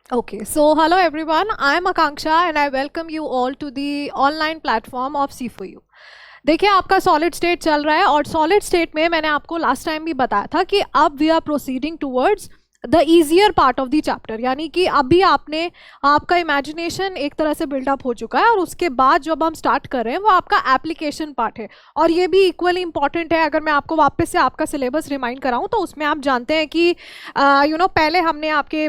Okay, so hello everyone. I'm Akanksha and I welcome you all to the online platform of C4U. देखिए आपका solid state चल रहा है और solid state में मैंने आपको लास्ट टाइम भी बताया था कि अब we are proceeding towards the easier part of the chapter, यानी कि अभी आपका इमेजिनेशन एक तरह से बिल्डअप हो चुका है और उसके बाद जब हम स्टार्ट कर रहे हैं वो आपका एप्लीकेशन पार्ट है और ये भी इक्वली इंपॉर्टेंट है। अगर मैं आपको वापस से आपका सिलेबस रिमाइंड कराऊं तो उसमें आप जानते हैं कि पहले हमने आपके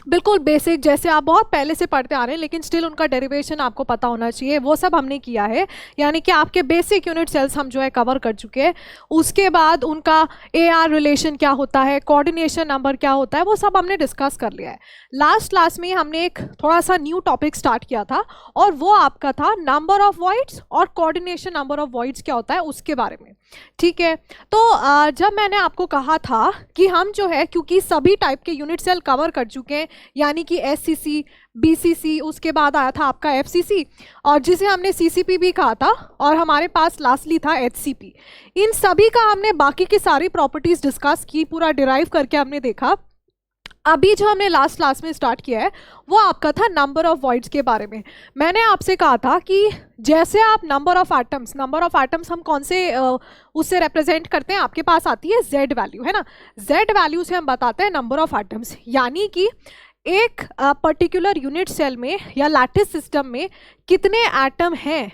बिल्कुल बेसिक, जैसे आप बहुत पहले से पढ़ते आ रहे हैं लेकिन स्टिल उनका डेरिवेशन आपको पता होना चाहिए, वो सब हमने किया है। यानी कि आपके बेसिक यूनिट सेल्स हम जो है कवर कर चुके हैं। उसके बाद उनका AR रिलेशन क्या होता है, कोऑर्डिनेशन नंबर क्या होता है, वो सब हमने डिस्कस कर लिया है। लास्ट क्लास में हमने एक थोड़ा सा न्यू टॉपिक स्टार्ट किया था और वो आपका था नंबर ऑफ वॉइड्स और कोऑर्डिनेशन नंबर ऑफ वॉइड्स क्या होता है उसके बारे में। ठीक है, तो जब मैंने आपको कहा था कि हम जो है क्योंकि सभी टाइप के यूनिट सेल कवर कर चुके हैं, यानी कि SCC, BCC, उसके बाद आया था आपका FCC और जिसे हमने CCP भी कहा था और हमारे पास लास्टली था HCP। इन सभी का हमने बाकी की सारी प्रॉपर्टीज डिस्कस की, पूरा डिराइव करके हमने देखा। अभी जो हमने लास्ट क्लास में स्टार्ट किया है वो आपका था नंबर ऑफ वॉइड्स के बारे में। मैंने आपसे कहा था कि जैसे आप नंबर ऑफ एटम्स हम कौन से उससे रिप्रेजेंट करते हैं, आपके पास आती है Z वैल्यू, है ना। Z वैल्यू से हम बताते हैं नंबर ऑफ एटम्स, यानी कि एक पर्टिकुलर यूनिट सेल में या लैटिस सिस्टम में कितने एटम हैं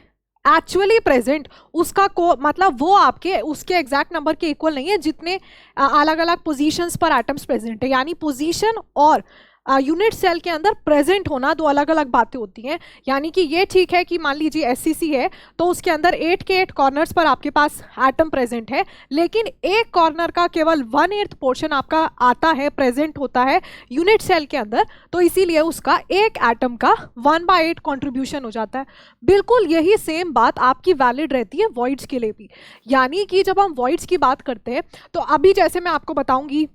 एक्चुअली प्रेजेंट, उसका मतलब वो आपके उसके एग्जैक्ट नंबर के इक्वल नहीं है जितने अलग अलग पोजीशंस पर एटम्स प्रेजेंट है। यानी पोजीशन और यूनिट सेल के अंदर प्रेजेंट होना दो अलग अलग बातें होती हैं। यानी कि ये ठीक है कि मान लीजिए SCC है तो उसके अंदर 8 के 8 कॉर्नर्स पर आपके पास एटम प्रेजेंट है, लेकिन एक कॉर्नर का केवल 1/8 पोर्शन आपका आता है, प्रेजेंट होता है यूनिट सेल के अंदर, तो इसीलिए उसका एक एटम का 1/8 कॉन्ट्रीब्यूशन हो जाता है। बिल्कुल यही सेम बात आपकी वैलिड रहती है वॉइड्स के लिए भी। यानी कि जब हम वॉइड्स की बात करते हैं तो अभी जैसे मैं आपको बताऊंगी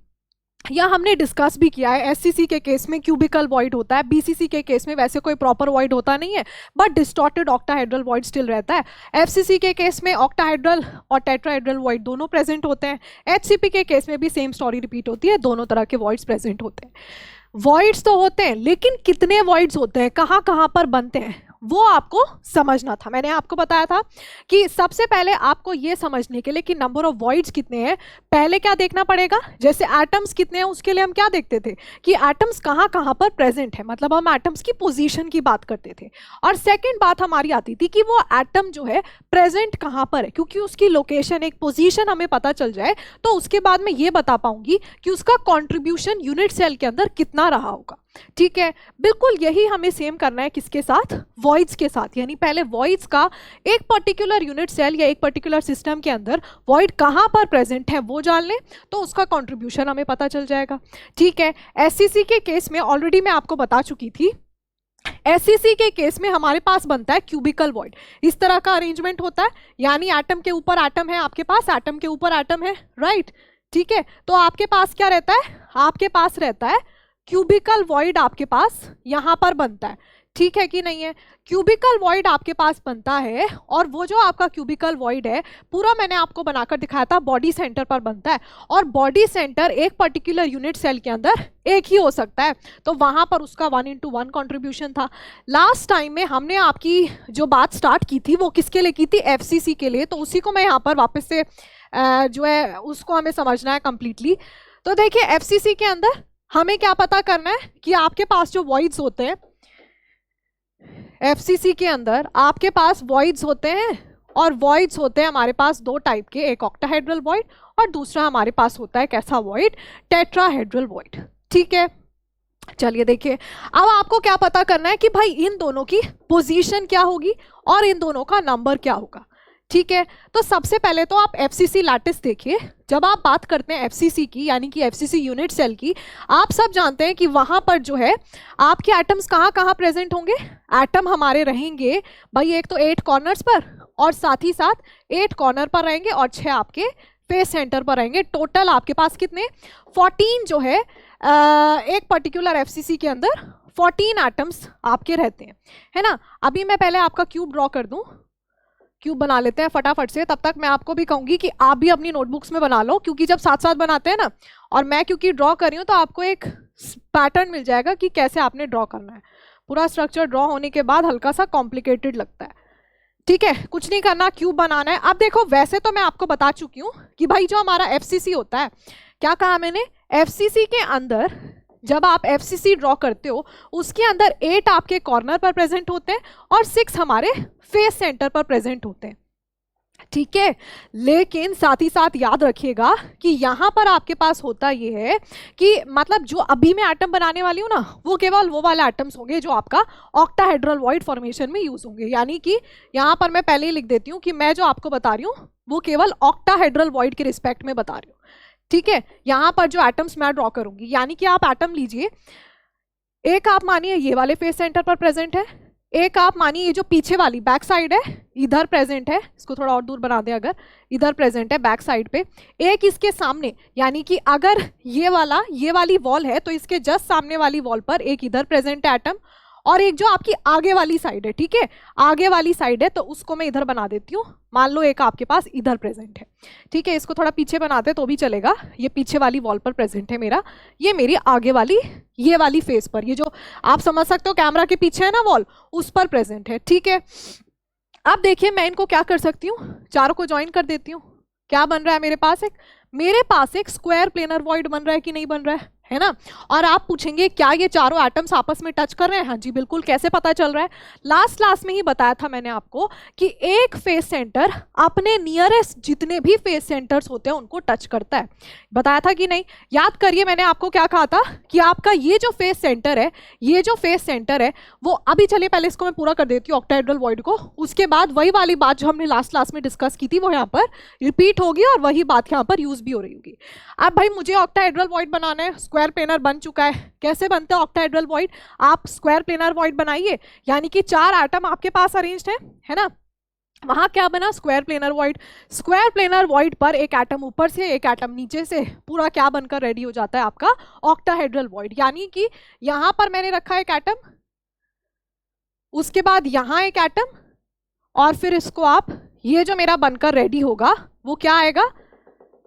या हमने डिस्कस भी किया है, SCC के केस में क्यूबिकल वॉइड होता है, BCC के केस में वैसे कोई प्रॉपर वॉइड होता नहीं है but distorted octahedral void still रहता है। FCC के केस में ऑक्टाहेड्रल और टेट्राहेड्रल वॉइड दोनों प्रेजेंट होते हैं। HCP के केस में भी सेम स्टोरी रिपीट होती है, दोनों तरह के वॉइड्स प्रेजेंट होते हैं। वॉइड्स तो होते हैं लेकिन कितने वॉइड्स होते हैं, कहाँ कहाँ पर बनते हैं, वो आपको समझना था। मैंने आपको बताया था कि सबसे पहले आपको ये समझने के लिए कि नंबर ऑफ वॉइड्स कितने हैं, पहले क्या देखना पड़ेगा, जैसे एटम्स कितने हैं उसके लिए हम क्या देखते थे कि एटम्स कहाँ कहाँ पर प्रेजेंट है, मतलब हम एटम्स की पोजीशन की बात करते थे। और सेकंड बात हमारी आती थी कि वो एटम जो है प्रेजेंट कहाँ पर है, क्योंकि उसकी लोकेशन, एक पोजीशन हमें पता चल जाए तो उसके बाद मैं ये बता पाऊंगी कि उसका कॉन्ट्रीब्यूशन यूनिट सेल के अंदर कितना रहा होगा। ठीक है, बिल्कुल यही हमें सेम करना है किसके साथ, वॉइड्स के साथ। यानी पहले वॉइड्स का एक पर्टिकुलर यूनिट सेल या एक पर्टिकुलर सिस्टम के अंदर वॉइड कहां पर प्रेजेंट है वो जान लें तो उसका कंट्रीब्यूशन हमें पता चल जाएगा। ठीक है, SCC के केस में ऑलरेडी मैं आपको बता चुकी थी, SCC के केस में हमारे पास बनता है क्यूबिकल वॉइड। इस तरह का अरेंजमेंट होता है, यानी एटम के ऊपर एटम है, आपके पास एटम के ऊपर एटम है, राइट। ठीक है, तो आपके पास क्या रहता है, आपके पास रहता है क्यूबिकल वॉइड, आपके पास यहां पर बनता है। ठीक है कि नहीं है, क्यूबिकल वॉइड आपके पास बनता है और वो जो आपका क्यूबिकल वॉइड है पूरा मैंने आपको बनाकर दिखाया था, बॉडी सेंटर पर बनता है और बॉडी सेंटर एक पर्टिकुलर यूनिट सेल के अंदर एक ही हो सकता है, तो वहां पर उसका 1:1 कंट्रीब्यूशन था। लास्ट टाइम में हमने आपकी जो बात स्टार्ट की थी वो किसके लिए की थी, FCC के लिए, तो उसी को मैं यहाँ पर वापस से जो है उसको हमें समझना है कंप्लीटली। तो देखिए FCC के अंदर हमें क्या पता करना है कि आपके पास जो वॉइड्स होते हैं, FCC के अंदर आपके पास वॉइड्स होते हैं और वॉइड्स होते हैं हमारे पास दो टाइप के, एक ऑक्टाहेड्रल वॉइड और दूसरा हमारे पास होता है कैसा वॉइड, टेट्राहेड्रल वॉइड। ठीक है, चलिए देखिए अब आपको क्या पता करना है कि भाई इन दोनों की पोजीशन क्या होगी और इन दोनों का नंबर क्या होगा। ठीक है, तो सबसे पहले तो आप FCC लैटिस देखिए। जब आप बात करते हैं FCC की, यानी कि FCC यूनिट सेल की, आप सब जानते हैं कि वहां पर जो है आपके एटम्स कहाँ कहाँ प्रेजेंट होंगे, एटम हमारे रहेंगे भाई एक तो 8 कॉर्नर्स पर और साथ ही साथ 8 कॉर्नर पर रहेंगे और 6 आपके फेस सेंटर पर रहेंगे। टोटल आपके पास कितने 14 जो है एक पर्टिकुलर FCC के अंदर 14 एटम्स आपके रहते हैं, है ना। अभी मैं पहले आपका क्यूब ड्रॉ कर दूं, क्यूब बना लेते हैं फटाफट से, तब तक मैं आपको भी कहूंगी कि आप भी अपनी नोटबुक्स में बना लो, क्योंकि जब साथ साथ बनाते हैं ना और मैं क्योंकि ड्रॉ कर रही हूँ तो आपको एक पैटर्न मिल जाएगा कि कैसे आपने ड्रॉ करना है। पूरा स्ट्रक्चर ड्रॉ होने के बाद हल्का सा कॉम्प्लिकेटेड लगता है, ठीक है, कुछ नहीं करना, क्यूब बनाना है। अब देखो वैसे तो मैं आपको बता चुकी हूँ कि भाई जो हमारा एफसीसी होता है, क्या कहा मैंने, एफसीसी के अंदर जब आप एफसीसी ड्रॉ करते हो उसके अंदर 8 आपके कॉर्नर पर प्रेजेंट होते हैं और 6 हमारे फेस सेंटर पर प्रेजेंट होते हैं, ठीक है। लेकिन साथ ही साथ याद रखिएगा कि यहां पर आपके पास होता ये है कि मतलब जो अभी मैं एटम बनाने वाली हूं ना, वो केवल वो वाले एटम्स होंगे जो आपका ऑक्टाहेड्रल वॉइड फॉर्मेशन में यूज होंगे। यानी कि यहां पर मैं पहले ही लिख देती हूं कि मैं जो आपको बता रही हूं वो केवल ऑक्टाहेड्रल वॉइड के रिस्पेक्ट में बता रही हूँ, ठीक है। यहां पर जो एटम्स मैं ड्रॉ करूंगी, यानी कि आप एटम लीजिए, एक आप मानिए ये वाले फेस सेंटर पर प्रेजेंट है, एक आप मानिए ये जो पीछे वाली बैक साइड है इधर प्रेजेंट है, इसको थोड़ा और दूर बना दें, अगर इधर प्रेजेंट है बैक साइड पे, एक इसके सामने, यानी कि अगर ये वाली वॉल है तो इसके जस्ट सामने वाली वॉल पर एक इधर प्रेजेंट है एटम, और एक जो आपकी आगे वाली साइड है, ठीक है, आगे वाली साइड है तो उसको मैं इधर बना देती हूँ। मान लो एक आपके पास इधर प्रेजेंट है, ठीक है, इसको थोड़ा पीछे बनाते तो भी चलेगा, ये पीछे वाली वॉल पर प्रेजेंट है मेरा, ये मेरी आगे वाली ये वाली फेस पर, ये जो आप समझ सकते हो कैमरा के पीछे है ना वॉल, उस पर प्रेजेंट है, ठीक है। अब देखिए मैं इनको क्या कर सकती हूँ, चारों को ज्वाइन कर देती हूँ। क्या बन रहा है मेरे पास एक स्क्वायर प्लेनर वॉइड बन रहा है कि नहीं बन रहा है ना। और आप पूछेंगे क्या ये चारों एटम्स आपस में टच कर रहे हैं? हाँ जी बिल्कुल। कैसे पता चल रहा है? लास्ट क्लास में ही बताया था मैंने आपको कि एक फेस सेंटर अपने नियरेस्ट जितने भी फेस सेंटर्स होते हैं उनको टच करता है, बताया था कि नहीं? याद करिए मैंने आपको क्या कहा था कि आपका ये जो फेस सेंटर है वो अभी, चलिए पहले इसको मैं पूरा कर देती हूँ ऑक्टाहेड्रल वॉइड को, उसके बाद वही वाली बात जो हमने लास्ट क्लास में डिस्कस की थी वो यहाँ पर रिपीट होगी और वही बात यहाँ पर यूज भी हो रही होगी। अब भाई मुझे ऑक्टाहेड्रल वॉइड बनाना है, स्क्वायर प्लेनर बन चुका है। कैसे बनता है ऑक्टाहेड्रल वॉइड? आप स्क्वायर प्लेनर वॉइड बनाइए, यानी कि 4 एटम आपके पास अरेंज्ड है ना, वहां क्या बना? Square planar void. Square planar void पर एक एटम ऊपर से एक एटम नीचे से पूरा क्या बनकर रेडी हो जाता है? आपका ऑक्टाहेड्रल वॉइड। यानी कि यहां पर मैंने रखा एक एटम, उसके बाद यहां एक एटम, और फिर इसको आप, ये जो मेरा बनकर रेडी होगा वो क्या आएगा?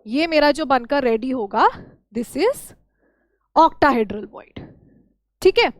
ये मेरा जो बनकर रेडी होगा दिस इज ऑक्टाहेड्रल वॉइड, ठीक है।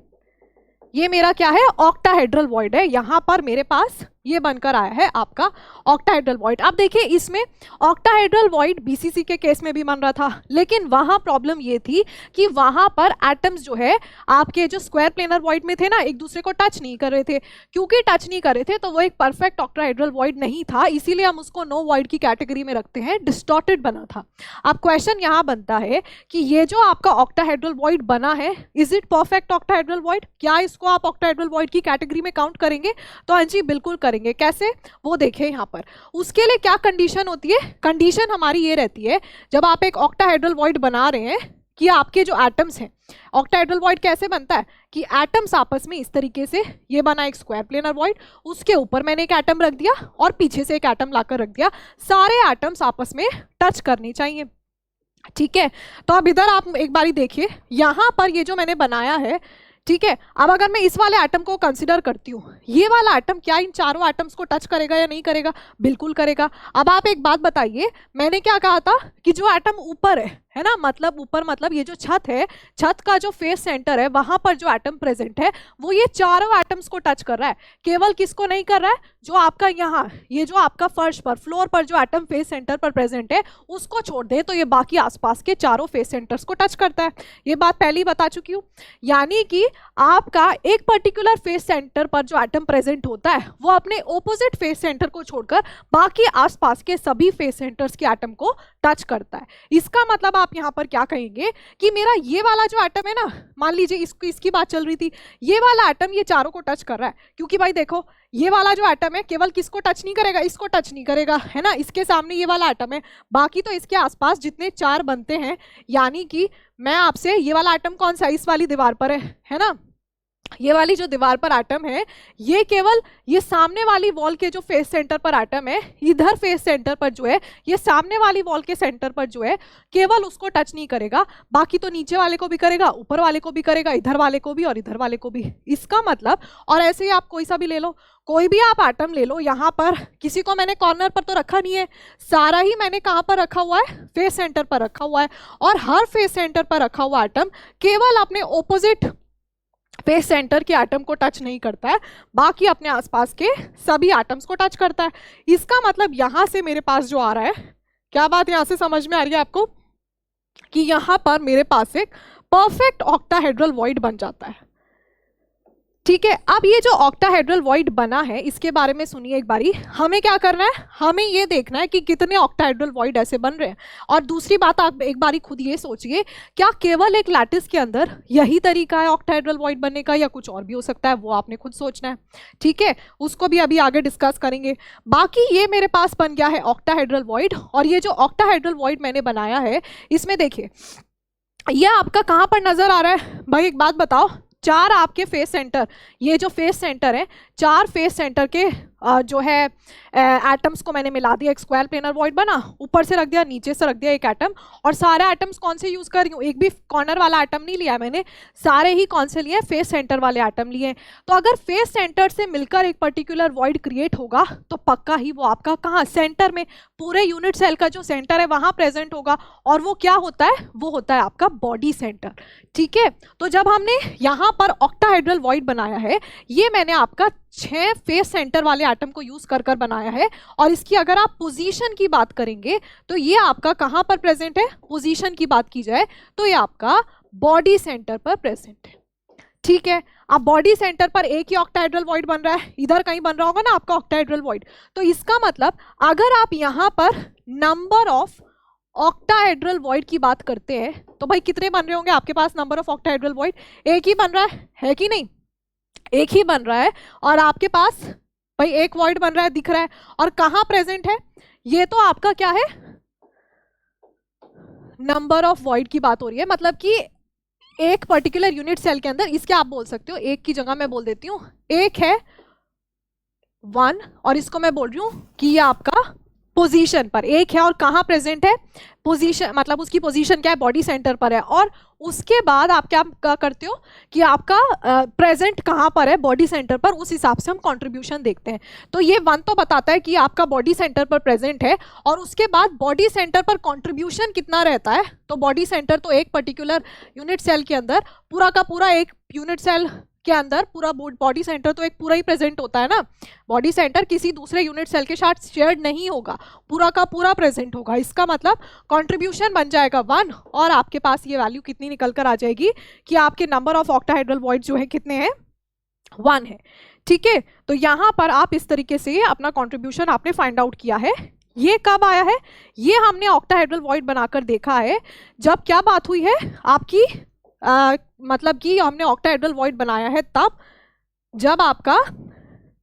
ये मेरा क्या है? ऑक्टाहेड्रल वॉइड है। यहां पर मेरे पास ये बनकर आया है आपका ऑक्टाहेड्रल वॉइड। अब देखिए इसमें ऑक्टाहेड्रल वॉइड बीसीसी के केस में भी बन रहा था, लेकिन वहां प्रॉब्लम ये थी कि वहां पर एटम्स जो है आपके जो स्क्वायर प्लेनर वॉइड में थे ना, एक दूसरे को टच नहीं कर रहे थे। क्योंकि टच नहीं कर रहे थे तो वो एक परफेक्ट ऑक्टाहेड्रल वॉइड नहीं था, इसीलिए हम उसको नो वॉइड की कैटेगरी में रखते हैं, डिस्टॉर्टेड बना था। अब क्वेश्चन यहाँ बनता है कि ये जो आपका ऑक्टाहेड्रल वॉइड बना है, is it perfect octahedral void? क्या इसको आप ऑक्टाहेड्रल वॉइड की कैटेगरी में काउंट करेंगे? तो हाँ जी बिल्कुल करेंगे। कैसे? वो देखिए यहाँ पर। उसके लिए क्या कंडीशन होती है? कंडीशन हमारी ये रहती है, जब आप एक ऑक्टाहेड्रल वॉइड बना रहे हैं, कि आपके जो एटम्स हैं, ऑक्टाहेड्रल वॉइड कैसे बनता है कि एटम्स आपस में इस तरीके से, ये बना एक स्क्वायर प्लेनर वॉइड, उसके ऊपर मैंने एक एटम रख दिया और पीछे से एक एटम लाकर रख दिया, सारे एटम्स आपस में टच करने चाहिए, ठीक है। तो अब इधर आप एक बारी देखिए, यहां पर ये जो मैंने बनाया है, ठीक है। अब अगर मैं इस वाले एटम को कंसीडर करती हूँ, ये वाला एटम क्या इन चारों एटम्स को टच करेगा या नहीं करेगा? बिल्कुल करेगा। अब आप एक बात बताइए, मैंने क्या कहा था कि जो एटम ऊपर है ना, मतलब ऊपर मतलब ये जो छत है, छत का जो फेस सेंटर है वहां पर जो एटम प्रेजेंट है वो ये चारों एटम्स को टच कर रहा है। केवल किसको नहीं कर रहा है? जो आपका यहाँ, ये जो आपका फर्श पर, फ्लोर पर जो एटम फेस सेंटर पर प्रेजेंट है उसको छोड़ दे तो ये बाकी आसपास के चारों फेस सेंटर्स को टच करता है। ये बात पहले ही बता चुकी हूँ। यानी कि आपका एक पर्टिकुलर फेस सेंटर पर जो एटम प्रेजेंट होता है वो अपने ऑपोजिट फेस सेंटर को छोड़कर बाकी आसपास के सभी फेस सेंटर्स के एटम को टच करता है। इसका मतलब आप यहाँ पर क्या कहेंगे कि मेरा ये वाला जो एटम है ना, मान लीजिए इसकी बात चल रही थी, ये वाला एटम ये चारों को टच कर रहा है, क्योंकि भाई देखो ये वाला जो एटम है केवल किसको टच नहीं करेगा? इसको टच नहीं करेगा, है ना। इसके सामने ये वाला एटम है, बाकी तो इसके आसपास जितने 4 बनते हैं, यानी कि मैं आपसे, ये वाला एटम कौन सा? इस वाली दीवार पर है ना, ये वाली जो दीवार पर एटम है, ये केवल ये सामने वाली वॉल के जो फेस सेंटर पर एटम है, इधर फेस सेंटर पर जो है, ये सामने वाली वॉल के सेंटर पर जो है, केवल उसको टच नहीं करेगा, बाकी तो नीचे वाले को भी करेगा, ऊपर वाले को भी करेगा, इधर वाले को भी और इधर वाले को भी। इसका मतलब, और ऐसे ही आप कोई सा भी ले लो, कोई भी आप एटम ले लो, यहाँ पर किसी को मैंने कॉर्नर पर तो रखा नहीं है, सारा ही मैंने कहाँ पर रखा हुआ है, फेस सेंटर पर रखा हुआ है। और हर फेस सेंटर पर रखा हुआ एटम केवल अपने ऑपोजिट फेस सेंटर के एटम को टच नहीं करता है, बाकी अपने आसपास के सभी एटम्स को टच करता है। इसका मतलब यहां से मेरे पास जो आ रहा है, क्या बात यहां से समझ में आ रही है आपको, कि यहां पर मेरे पास एक परफेक्ट ऑक्टाहेड्रल वॉइड बन जाता है। ठीक है, अब ये जो ऑक्टाहेड्रल वॉइड बना है, इसके बारे में सुनिए एक बारी। हमें क्या करना है, हमें ये देखना है कि कितने ऑक्टाहेड्रल वॉइड ऐसे बन रहे हैं। और दूसरी बात, आप एक बारी खुद ये सोचिए, क्या केवल एक लैटिस के अंदर यही तरीका है ऑक्टाहेड्रल वॉइड बनने का, या कुछ और भी हो सकता है, वो आपने खुद सोचना है। ठीक है, उसको भी अभी आगे डिस्कस करेंगे। बाकी ये मेरे पास बन गया है ऑक्टाहेड्रल वॉइड। और ये जो ऑक्टाहेड्रल वॉइड मैंने बनाया है, इसमें देखिए ये आपका कहाँ पर नजर आ रहा है भाई, एक बात बताओ। चार आपके फेस सेंटर, ये जो फेस सेंटर है, चार फेस सेंटर के जो है एटम्स को मैंने मिला दिया, एक स्क्वायर प्लेनर वॉइड बना, ऊपर से रख दिया, नीचे से रख दिया एक एटम। और सारे एटम्स कौन से यूज कर रही हूँ, एक भी कॉर्नर वाला एटम नहीं लिया मैंने, सारे ही कौन से लिए, फेस सेंटर वाले एटम लिए। तो अगर फेस सेंटर से मिलकर एक पर्टिकुलर वॉइड क्रिएट होगा, तो पक्का ही वो आपका कहाँ, सेंटर में, पूरे यूनिट सेल का जो सेंटर है वहां प्रेजेंट होगा। और वो क्या होता है, वो होता है आपका बॉडी सेंटर। ठीक है, तो जब हमने यहाँ पर ऑक्टाहेड्रल वॉइड बनाया है, ये मैंने आपका 6 फेस सेंटर वाले एटम को यूज कर बनाया है। और इसकी अगर आप पोजीशन की बात करेंगे, तो ये आपका कहां पर प्रेजेंट है, पोजीशन की बात की जाए तो ये आपका बॉडी सेंटर पर प्रेजेंट है। ठीक है, अब बॉडी सेंटर पर एक ही ऑक्टाहेड्रल वॉइड बन रहा है, इधर कहीं बन रहा होगा ना आपका ऑक्टाहेड्रल वॉइड। तो इसका मतलब, अगर आप यहां पर नंबर ऑफ ऑक्टाहेड्रल वॉइड की बात करते हैं, तो भाई कितने बन रहे होंगे आपके पास नंबर ऑफ ऑक्टाहेड्रल वॉइड, एक ही बन रहा है कि नहीं, एक ही बन रहा है। और आपके पास भाई एक वॉइड बन रहा है, दिख रहा है, और कहां प्रेजेंट है, ये तो आपका क्या है, नंबर ऑफ वॉइड की बात हो रही है। मतलब कि एक पर्टिकुलर यूनिट सेल के अंदर, इसके आप बोल सकते हो, एक की जगह मैं बोल देती हूं, एक है 1, और इसको मैं बोल रही हूं कि ये आपका पोजीशन पर एक है, और कहां प्रेजेंट है, पोजीशन, मतलब उसकी पोजीशन क्या है, बॉडी सेंटर पर है। और उसके बाद आप क्या करते हो कि आपका प्रेजेंट कहां पर है, बॉडी सेंटर पर, उस हिसाब से हम कंट्रीब्यूशन देखते हैं। तो ये 1 तो बताता है कि आपका बॉडी सेंटर पर प्रेजेंट है, और उसके बाद बॉडी सेंटर पर कंट्रीब्यूशन कितना रहता है। तो बॉडी सेंटर तो एक पर्टिकुलर यूनिट सेल के अंदर, पूरा का पूरा एक यूनिट सेल के अंदर पूरा बॉडी सेंटर तो एक पूरा ही प्रेजेंट होता है ना, बॉडी सेंटर किसी दूसरे यूनिट सेल के साथ शेयर नहीं होगा, पूरा का पूरा प्रेजेंट होगा। इसका मतलब कंट्रीब्यूशन बन जाएगा 1, और आपके पास ये वैल्यू कितनी निकल कर आ जाएगी कि आपके नंबर ऑफ ऑक्टाहेड्रल वॉइड जो है कितने हैं, 1 है। ठीक है, तो यहां पर आप इस तरीके से अपना कंट्रीब्यूशन आपने फाइंड आउट किया है। ये कब आया है, ये हमने ऑक्टाहेड्रल वॉइड बनाकर देखा है, जब क्या बात हुई है आपकी, मतलब कि हमने ऑक्टाहेड्रल वॉइड बनाया है तब जब आपका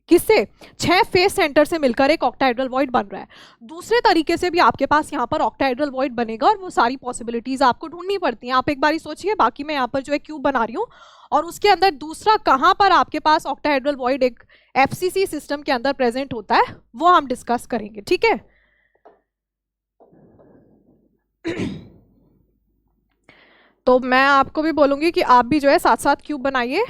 किससे, 6 फेस सेंटर से मिलकर एक ऑक्टाहेड्रल वॉइड बन रहा है। दूसरे तरीके से भी आपके पास यहाँ पर ऑक्टाहेड्रल वॉइड बनेगा, और वो सारी पॉसिबिलिटीज आपको ढूंढनी पड़ती हैं। आप एक बारी सोचिए, बाकी मैं यहाँ पर जो है क्यूब बना रही हूँ, और उसके अंदर दूसरा कहाँ पर आपके पास ऑक्टाहेड्रल वॉइड एक एफसीसी सिस्टम के अंदर प्रेजेंट होता है, वो हम डिस्कस करेंगे। ठीक है, तो मैं आपको भी बोलूंगी कि आप भी जो है साथ साथ क्यूब बनाइए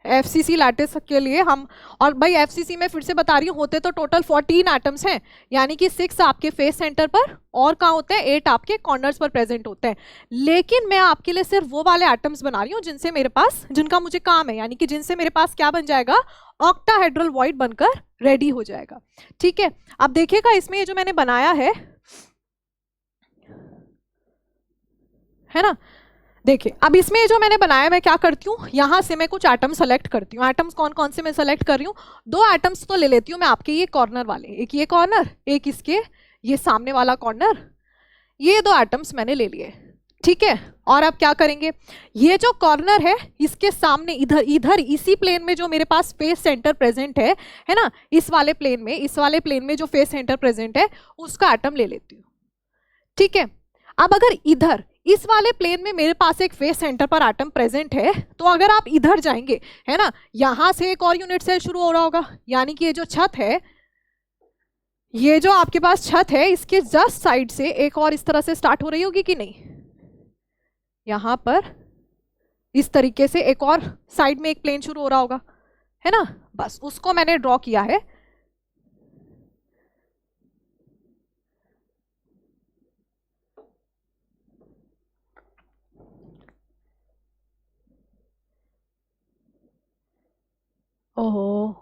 एफसीसी लैटिस के लिए हम। और भाई एफसीसी में फिर से बता रही हूँ, होते तो टोटल 14 एटम्स हैं, यानी कि 6 आपके फेस सेंटर पर, और कहाँ होते हैं, 8 आपके कॉर्नर्स पर प्रेजेंट होते हैं। लेकिन मैं आपके लिए सिर्फ वो वाले एटम्स बना रही हूँ जिनसे मेरे पास, जिनका मुझे काम है, यानी कि जिनसे मेरे पास क्या बन जाएगा, ऑक्टाहेड्रल वॉइड बनकर रेडी हो जाएगा। ठीक है, अब देखिएगा इसमें ये जो मैंने बनाया है ना, देखिए अब इसमें जो मैंने बनाया, मैं क्या करती हूँ, यहाँ से मैं कुछ एटम सेलेक्ट करती हूँ। एटम्स कौन कौन से मैं सेलेक्ट कर रही हूँ, 2 एटम्स तो ले लेती हूँ मैं आपके ये कॉर्नर वाले, एक ये कॉर्नर, एक इसके ये सामने वाला कॉर्नर, ये 2 एटम्स मैंने ले लिए। ठीक है, और अब क्या करेंगे, ये जो कॉर्नर है इसके सामने इधर इसी प्लेन में जो मेरे पास फेस सेंटर प्रेजेंट है ना, इस वाले प्लेन में जो फेस सेंटर प्रेजेंट है, उसका एटम ले लेती हूँ। ठीक है, अब अगर इधर इस वाले प्लेन में मेरे पास एक फेस सेंटर पर एटम प्रेजेंट है, तो अगर आप इधर जाएंगे, है ना, यहां से एक और यूनिट सेल शुरू हो रहा होगा, यानी कि ये जो छत है, ये जो आपके पास छत है, इसके जस्ट साइड से एक और इस तरह से स्टार्ट हो रही होगी कि नहीं, यहां पर इस तरीके से एक और साइड में एक प्लेन शुरू हो रहा होगा, है ना, बस उसको मैंने ड्रॉ किया है। ओहो,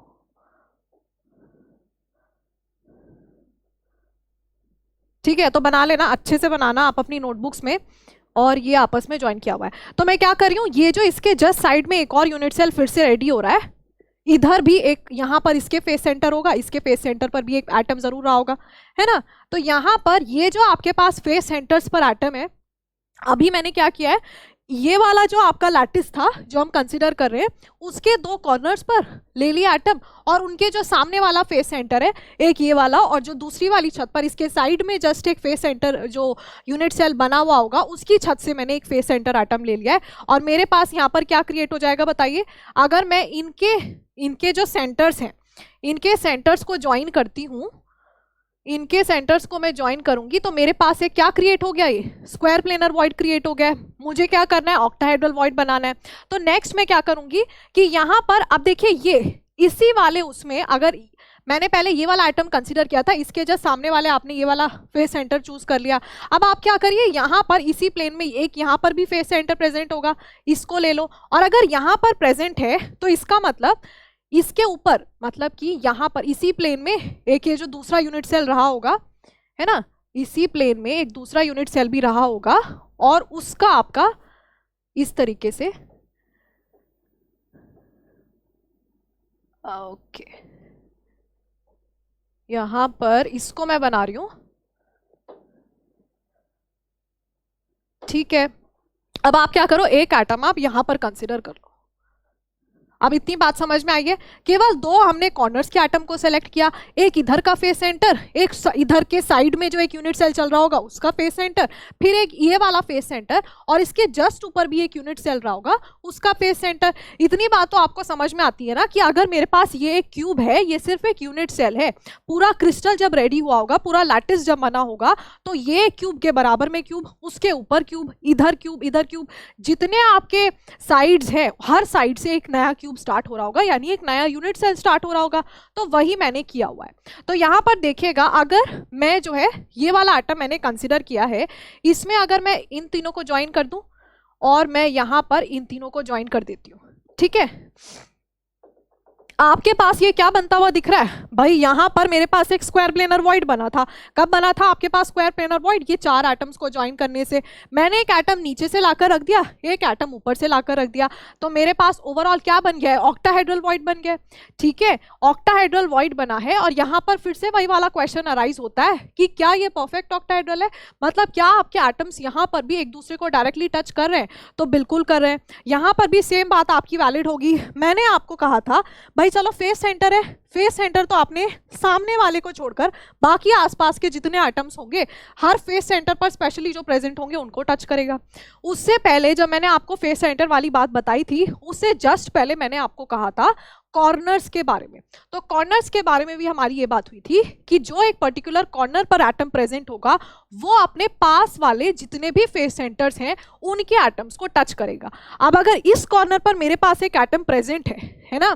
ठीक है, तो बना लेना, अच्छे से बनाना आप अपनी नोटबुक्स में, और ये आपस में ज्वाइन किया हुआ है। तो मैं क्या कर रही हूँ, ये जो इसके जस्ट साइड में एक और यूनिट सेल फिर से रेडी हो रहा है, इधर भी एक, यहाँ पर इसके फेस सेंटर होगा, इसके फेस सेंटर पर भी एक एटम जरूर रहा होगा, है ना। तो यहाँ पर ये जो आपके पास फेस सेंटर्स पर एटम है, अभी मैंने क्या किया है, ये वाला जो आपका लैटिस था जो हम कंसीडर कर रहे हैं, उसके दो कॉर्नर्स पर ले लिया एटम, और उनके जो सामने वाला फेस सेंटर है, एक ये वाला, और जो दूसरी वाली छत पर इसके साइड में जस्ट एक फेस सेंटर जो यूनिट सेल बना हुआ होगा, उसकी छत से मैंने एक फेस सेंटर एटम ले लिया है। और मेरे पास यहाँ पर क्या क्रिएट हो जाएगा बताइए, अगर मैं इनके जो सेंटर्स हैं, इनके सेंटर्स को ज्वाइन करती हूँ, इनके सेंटर्स को मैं ज्वाइन करूंगी, तो मेरे पास एक क्या क्रिएट हो गया, ये स्क्वायर प्लेनर वॉइड क्रिएट हो गया है। मुझे क्या करना है, ऑक्टाहेड्रल वॉइड बनाना है। तो नेक्स्ट मैं क्या करूंगी कि यहाँ पर अब देखिए, ये इसी वाले उसमें, अगर मैंने पहले ये वाला आइटम कंसीडर किया था, इसके जस्ट सामने वाले आपने ये वाला फेस सेंटर चूज कर लिया। अब आप क्या करिए, यहाँ पर इसी प्लेन में एक यहाँ पर भी फेस सेंटर प्रेजेंट होगा, इसको ले लो, और अगर यहाँ पर प्रेजेंट है तो इसका मतलब इसके ऊपर, मतलब कि यहाँ पर इसी प्लेन में एक ये जो दूसरा यूनिट सेल रहा होगा, है ना, इसी प्लेन में एक दूसरा यूनिट सेल भी रहा होगा, और उसका आपका इस तरीके से, ओके, यहां पर इसको मैं बना रही हूं, ठीक है। अब आप क्या करो, एक एटम आप यहां पर कंसीडर कर लो। अब इतनी बात समझ में आई है, केवल दो हमने कॉर्नर्स के एटम को सेलेक्ट किया, एक इधर का फेस सेंटर, एक इधर के साइड में जो एक यूनिट सेल चल रहा होगा उसका फेस सेंटर, फिर एक ये वाला फेस सेंटर, और इसके जस्ट ऊपर भी एक यूनिट सेल रहा होगा उसका फेस सेंटर। इतनी बात तो आपको समझ में आती है ना कि अगर मेरे पास ये एक क्यूब है, ये सिर्फ एक यूनिट सेल है, पूरा क्रिस्टल जब रेडी हुआ होगा, पूरा लैटिस जब बना होगा, तो ये क्यूब के बराबर में क्यूब, उसके ऊपर क्यूब, इधर क्यूब, इधर क्यूब, जितने आपके साइड्स हैं, हर साइड से एक नया क्यूब स्टार्ट हो रहा होगा, यानी एक नया यूनिट सेल स्टार्ट हो रहा होगा। तो वही मैंने किया हुआ है। तो यहां पर देखिएगा, अगर मैं जो है ये वाला आइटम मैंने कंसीडर किया है, इसमें अगर मैं इन तीनों को ज्वाइन कर दूं, और मैं यहां पर इन तीनों को ज्वाइन कर देती हूं, ठीक है, आपके पास ये क्या बनता हुआ दिख रहा है भाई, यहां पर मेरे पास एक स्क्वायर प्लेनर वॉइड बना था। कब बना था आपके पास स्क्वायर प्लेनर वॉइड, ये चार एटम्स को ज्वाइन करने से। मैंने एक एटम नीचे से लाकर रख दिया, एक एटम ऊपर से लाकर रख दिया, तो मेरे पास ओवरऑल क्या बन गया है, ऑक्टाहेड्रल वॉइड बन गया, ठीक है, ऑक्टाहेड्रल वॉइड बना है। और यहां पर फिर से वही वाला क्वेश्चन अराइज होता है कि क्या ये परफेक्ट ऑक्टाहेड्रल है, मतलब क्या आपके एटम्स यहां पर भी एक दूसरे को डायरेक्टली टच कर रहे हैं, तो बिल्कुल कर रहे हैं। यहां पर भी सेम बात आपकी वैलिड होगी। मैंने आपको कहा था भाई चलो फेस सेंटर है, फेस सेंटर तो आपने सामने वाले को छोड़कर बाकी आसपास के जितने आइटम्स होंगे, हर फेस सेंटर पर स्पेशली जो प्रेजेंट होंगे उनको टच करेगा। उससे पहले जब मैंने आपको फेस सेंटर वाली बात बताई थी, उससे जस्ट पहले मैंने आपको कहा था कॉर्नर्स के बारे में। तो कॉर्नर्स के बारे में भी हमारी ये बात हुई थी कि जो एक पर्टिकुलर कॉर्नर पर एटम प्रेजेंट होगा, वो अपने पास वाले जितने भी फेस सेंटर्स हैं उनके एटम्स को टच करेगा। अब अगर इस कॉर्नर पर मेरे पास एक एटम प्रेजेंट है ना,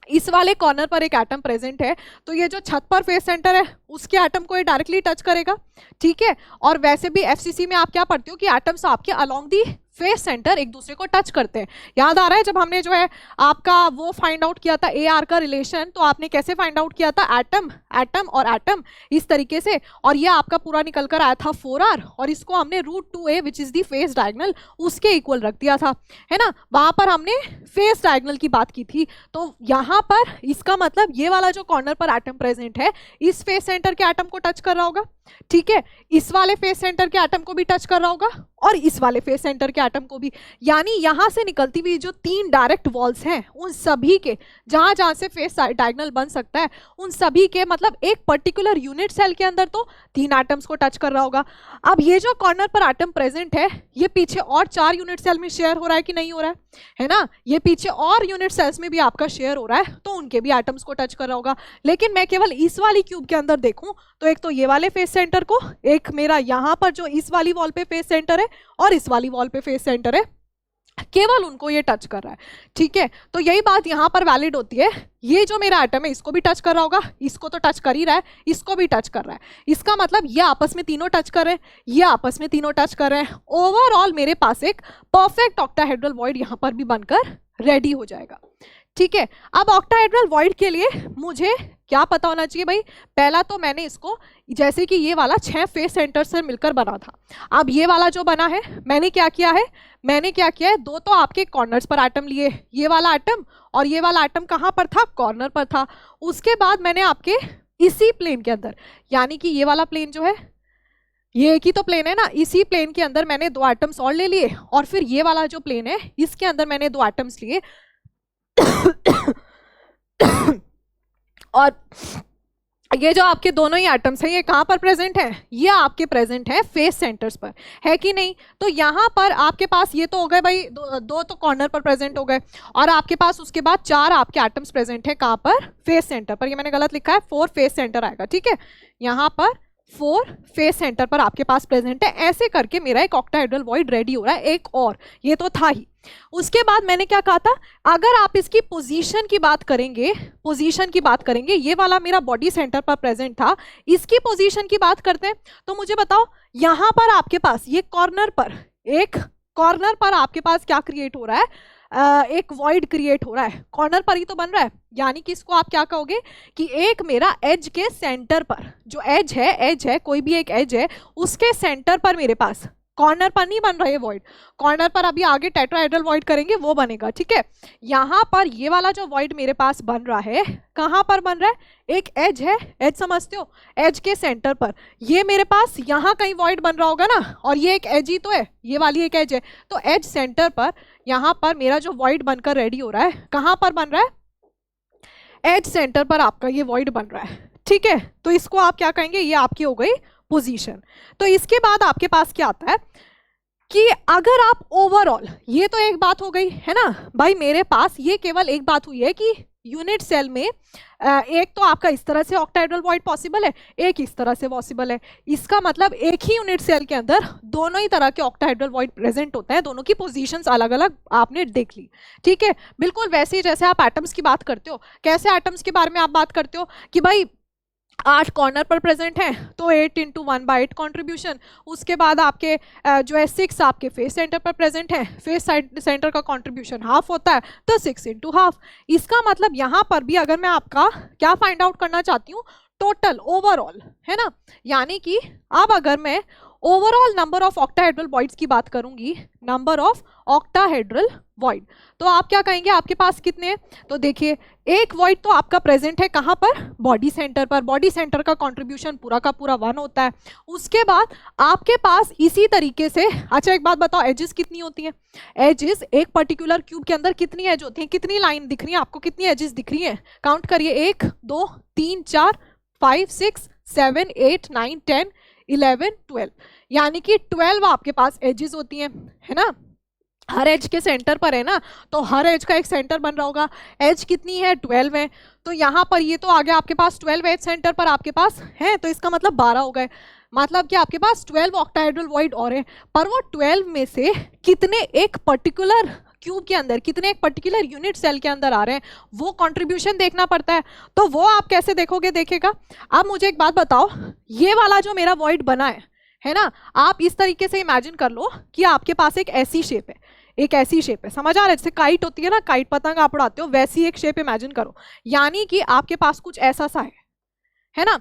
इस वाले कॉर्नर पर एक एटम प्रेजेंट है, तो ये जो छत पर फेस सेंटर है उसके एटम को ये डायरेक्टली टच करेगा, ठीक है। और वैसे भी एफसीसी में आप क्या पढ़ते हो कि एटम्स आपके अलोंग दी फेस सेंटर एक दूसरे को टच करते हैं। याद आ रहा है जब हमने जो है आपका वो फाइंड आउट किया था AR का रिलेशन, तो आपने कैसे फाइंड आउट किया था, एटम एटम और एटम इस तरीके से, और ये आपका पूरा निकल कर आया था 4R, और इसको हमने √2a which is the face diagonal उसके इक्वल रख दिया था, है ना। वहां पर हमने फेस डायगोनल की बात की थी। तो यहाँ पर इसका मतलब ये वाला जो कॉर्नर पर एटम प्रेजेंट है, इस फेस सेंटर के एटम को टच कर रहा होगा, ठीक है, इस वाले फेस सेंटर के एटम को भी टच कर रहा होगा, और इस वाले फेस सेंटर के एटम को भी। यानी यहां से निकलती हुई जो 3 डायरेक्ट वॉल्स हैं उन सभी के जहां जहां से फेस डायगोनल बन सकता है उन सभी के मतलब एक पर्टिकुलर यूनिट सेल के अंदर तो 3 एटम्स को टच कर रहा होगा। अब ये जो कॉर्नर पर एटम प्रेजेंट है ये पीछे और 4 यूनिट सेल में शेयर हो रहा है कि नहीं हो रहा है ना, ये पीछे और यूनिट सेल्स में भी आपका शेयर हो रहा है तो उनके भी एटम्स को टच कर रहा होगा। लेकिन मैं केवल इस वाली क्यूब के अंदर देखूं तो एक तो ये वाले फेस सेंटर को, एक मेरा यहां पर जो इस वाली वॉल पे फेस सेंटर है और इस वाली वॉल पे फेस सेंटर है, केवल उनको ये टच कर रहा है। ठीक है, तो यही बात यहां पर वैलिड होती है। ये जो मेरा एटम है इसको भी टच कर रहा होगा, इसको तो टच कर ही रहा है, इसको भी टच कर रहा है। इसका मतलब ये आपस में तीनों टच कर रहे हैं, ये आपस में तीनों टच कर रहे हैं। ओवरऑल मेरे पास एक परफेक्ट ऑक्टाहेड्रल वॉइड यहां पर भी बनकर रेडी हो जाएगा। ठीक है, अब ऑक्टाहेड्रल वॉइड के लिए मुझे क्या पता होना चाहिए भाई? पहला तो मैंने इसको जैसे कि ये वाला 6 फेस सेंटर से मिलकर बना था। अब ये वाला जो बना है मैंने क्या किया है, 2 तो आपके कॉर्नर्स पर एटम लिए, ये वाला एटम और ये वाला एटम कहाँ पर था? कॉर्नर पर था। उसके बाद मैंने आपके इसी प्लेन के अंदर, यानी कि ये वाला प्लेन जो है ये एक ही तो प्लेन है ना, इसी प्लेन के अंदर मैंने 2 एटम्स और ले लिए और फिर ये वाला जो प्लेन है इसके अंदर मैंने 2 एटम्स लिए और ये जो आपके दोनों ही एटम्स हैं ये कहाँ पर प्रेजेंट हैं? ये आपके प्रेजेंट हैं फेस सेंटर्स पर, है कि नहीं? तो यहाँ पर आपके पास ये तो हो गए भाई, दो तो कॉर्नर पर प्रेजेंट हो गए और आपके पास उसके बाद 4 आपके एटम्स प्रेजेंट हैं कहाँ पर? फेस सेंटर पर। ये मैंने गलत लिखा है, 4 फेस सेंटर आएगा। ठीक है, यहाँ पर 4 फेस सेंटर पर आपके पास प्रेजेंट है। ऐसे करके मेरा एक ऑक्टाहेड्रल वॉइड रेडी हो रहा है। एक और ये तो था ही। उसके बाद मैंने क्या कहा था, अगर आप इसकी पोजीशन की बात करेंगे, ये वाला मेरा बॉडी सेंटर पर प्रेजेंट था, इसकी पोजीशन की बात करते हैं तो मुझे बताओ यहां पर आपके पास ये कॉर्नर पर आपके पास क्या क्रिएट हो रहा है? एक वॉइड क्रिएट हो रहा है, कॉर्नर पर ही तो बन रहा है। यानी कि इसको आप क्या कहोगे कि एक मेरा एज के सेंटर पर, जो एज है कोई भी एक एज है उसके सेंटर पर मेरे पास, कॉर्नर पर नहीं बन रहा है वॉइड, कॉर्नर पर अभी आगे टेट्राहेड्रल वॉइड करेंगे वो बनेगा। ठीक है, यहाँ पर ये वाला जो वॉइड मेरे पास बन रहा है कहाँ पर बन रहा है? एक एज है, एज समझते हो, एज के सेंटर पर ये मेरे पास यहाँ कहीं वॉइड बन रहा होगा ना, और ये एक एज ही तो है, ये वाली एक एज है, तो एज सेंटर पर यहाँ पर मेरा जो वॉइड बनकर रेडी हो रहा है कहाँ पर बन रहा है? एज सेंटर पर आपका ये वॉइड बन रहा है। ठीक है, तो इसको आप क्या कहेंगे? ये आपकी हो गई पोजीशन। तो इसके बाद आपके पास क्या आता है कि अगर आप ओवरऑल, ये तो एक बात हो गई है ना भाई, मेरे पास ये केवल एक बात हुई है कि यूनिट सेल में एक तो आपका इस तरह से ऑक्टाहेड्रल वॉइड पॉसिबल है, एक इस तरह से पॉसिबल है। इसका मतलब एक ही यूनिट सेल के अंदर दोनों ही तरह के ऑक्टाहेड्रल वॉइड प्रेजेंट होते हैं, दोनों की पोजीशंस अलग अलग आपने देख ली। ठीक है, बिल्कुल वैसे ही जैसे आप एटम्स की बात करते हो, कैसे एटम्स के बारे में आप बात करते हो कि भाई 8 कॉर्नर पर प्रेजेंट हैं तो 8 × 1/8 कॉन्ट्रीब्यूशन। उसके बाद आपके जो है 6 आपके फेस सेंटर पर प्रेजेंट हैं, फेस सेंटर का कॉन्ट्रीब्यूशन हाफ होता है तो 6 × हाफ। इसका मतलब यहाँ पर भी अगर मैं आपका क्या फाइंड आउट करना चाहती हूँ, टोटल ओवरऑल, है ना, यानी कि अब अगर मैं overall number of octahedral voids की बात करूंगी, नंबर ऑफ ऑक्टाहेड्रल वॉइड, तो आप क्या कहेंगे आपके पास कितने हैं? तो देखिए एक वॉइड तो आपका प्रेजेंट है कहाँ पर? बॉडी सेंटर पर। बॉडी सेंटर का कंट्रीब्यूशन पूरा का पूरा 1 होता है। उसके बाद आपके पास इसी तरीके से, अच्छा एक बात बताओ, एजेस कितनी होती हैं? एजेस एक पर्टिकुलर क्यूब के अंदर कितनी एज होती हैं? कितनी लाइन दिख रही है आपको? कितनी एजेस दिख रही हैं? काउंट करिए, 1 2 3 4 5 6 7 8 9 10 11 12, यानी कि 12 आपके पास एजेस होती हैं, है ना। हर एज के सेंटर पर है ना, तो हर एज का एक सेंटर बन रहा होगा। एज कितनी है? 12 है। तो यहाँ पर ये तो आ गया आपके पास 12 एज सेंटर पर आपके पास है, तो इसका मतलब 12 हो गए। मतलब कि आपके पास 12 ऑक्टाहेड्रल वॉइड और है, पर वो 12 में से कितने एक पर्टिकुलर क्यूब के अंदर, कितने एक पर्टिकुलर यूनिट सेल के अंदर आ रहे हैं, वो कंट्रीब्यूशन देखना पड़ता है। तो वो आप कैसे देखोगे? देखेगा। अब मुझे एक बात बताओ, ये वाला जो मेरा वॉइड बना है ना, आप इस तरीके से इमेजिन कर लो कि आपके पास एक ऐसी शेप है, एक ऐसी शेप है, समझ आ रहा है? जैसे काइट होती है ना, काइट पतंग आप उड़ाते हो, वैसी एक शेप इमेजिन करो। यानी कि आपके पास कुछ ऐसा सा है ना।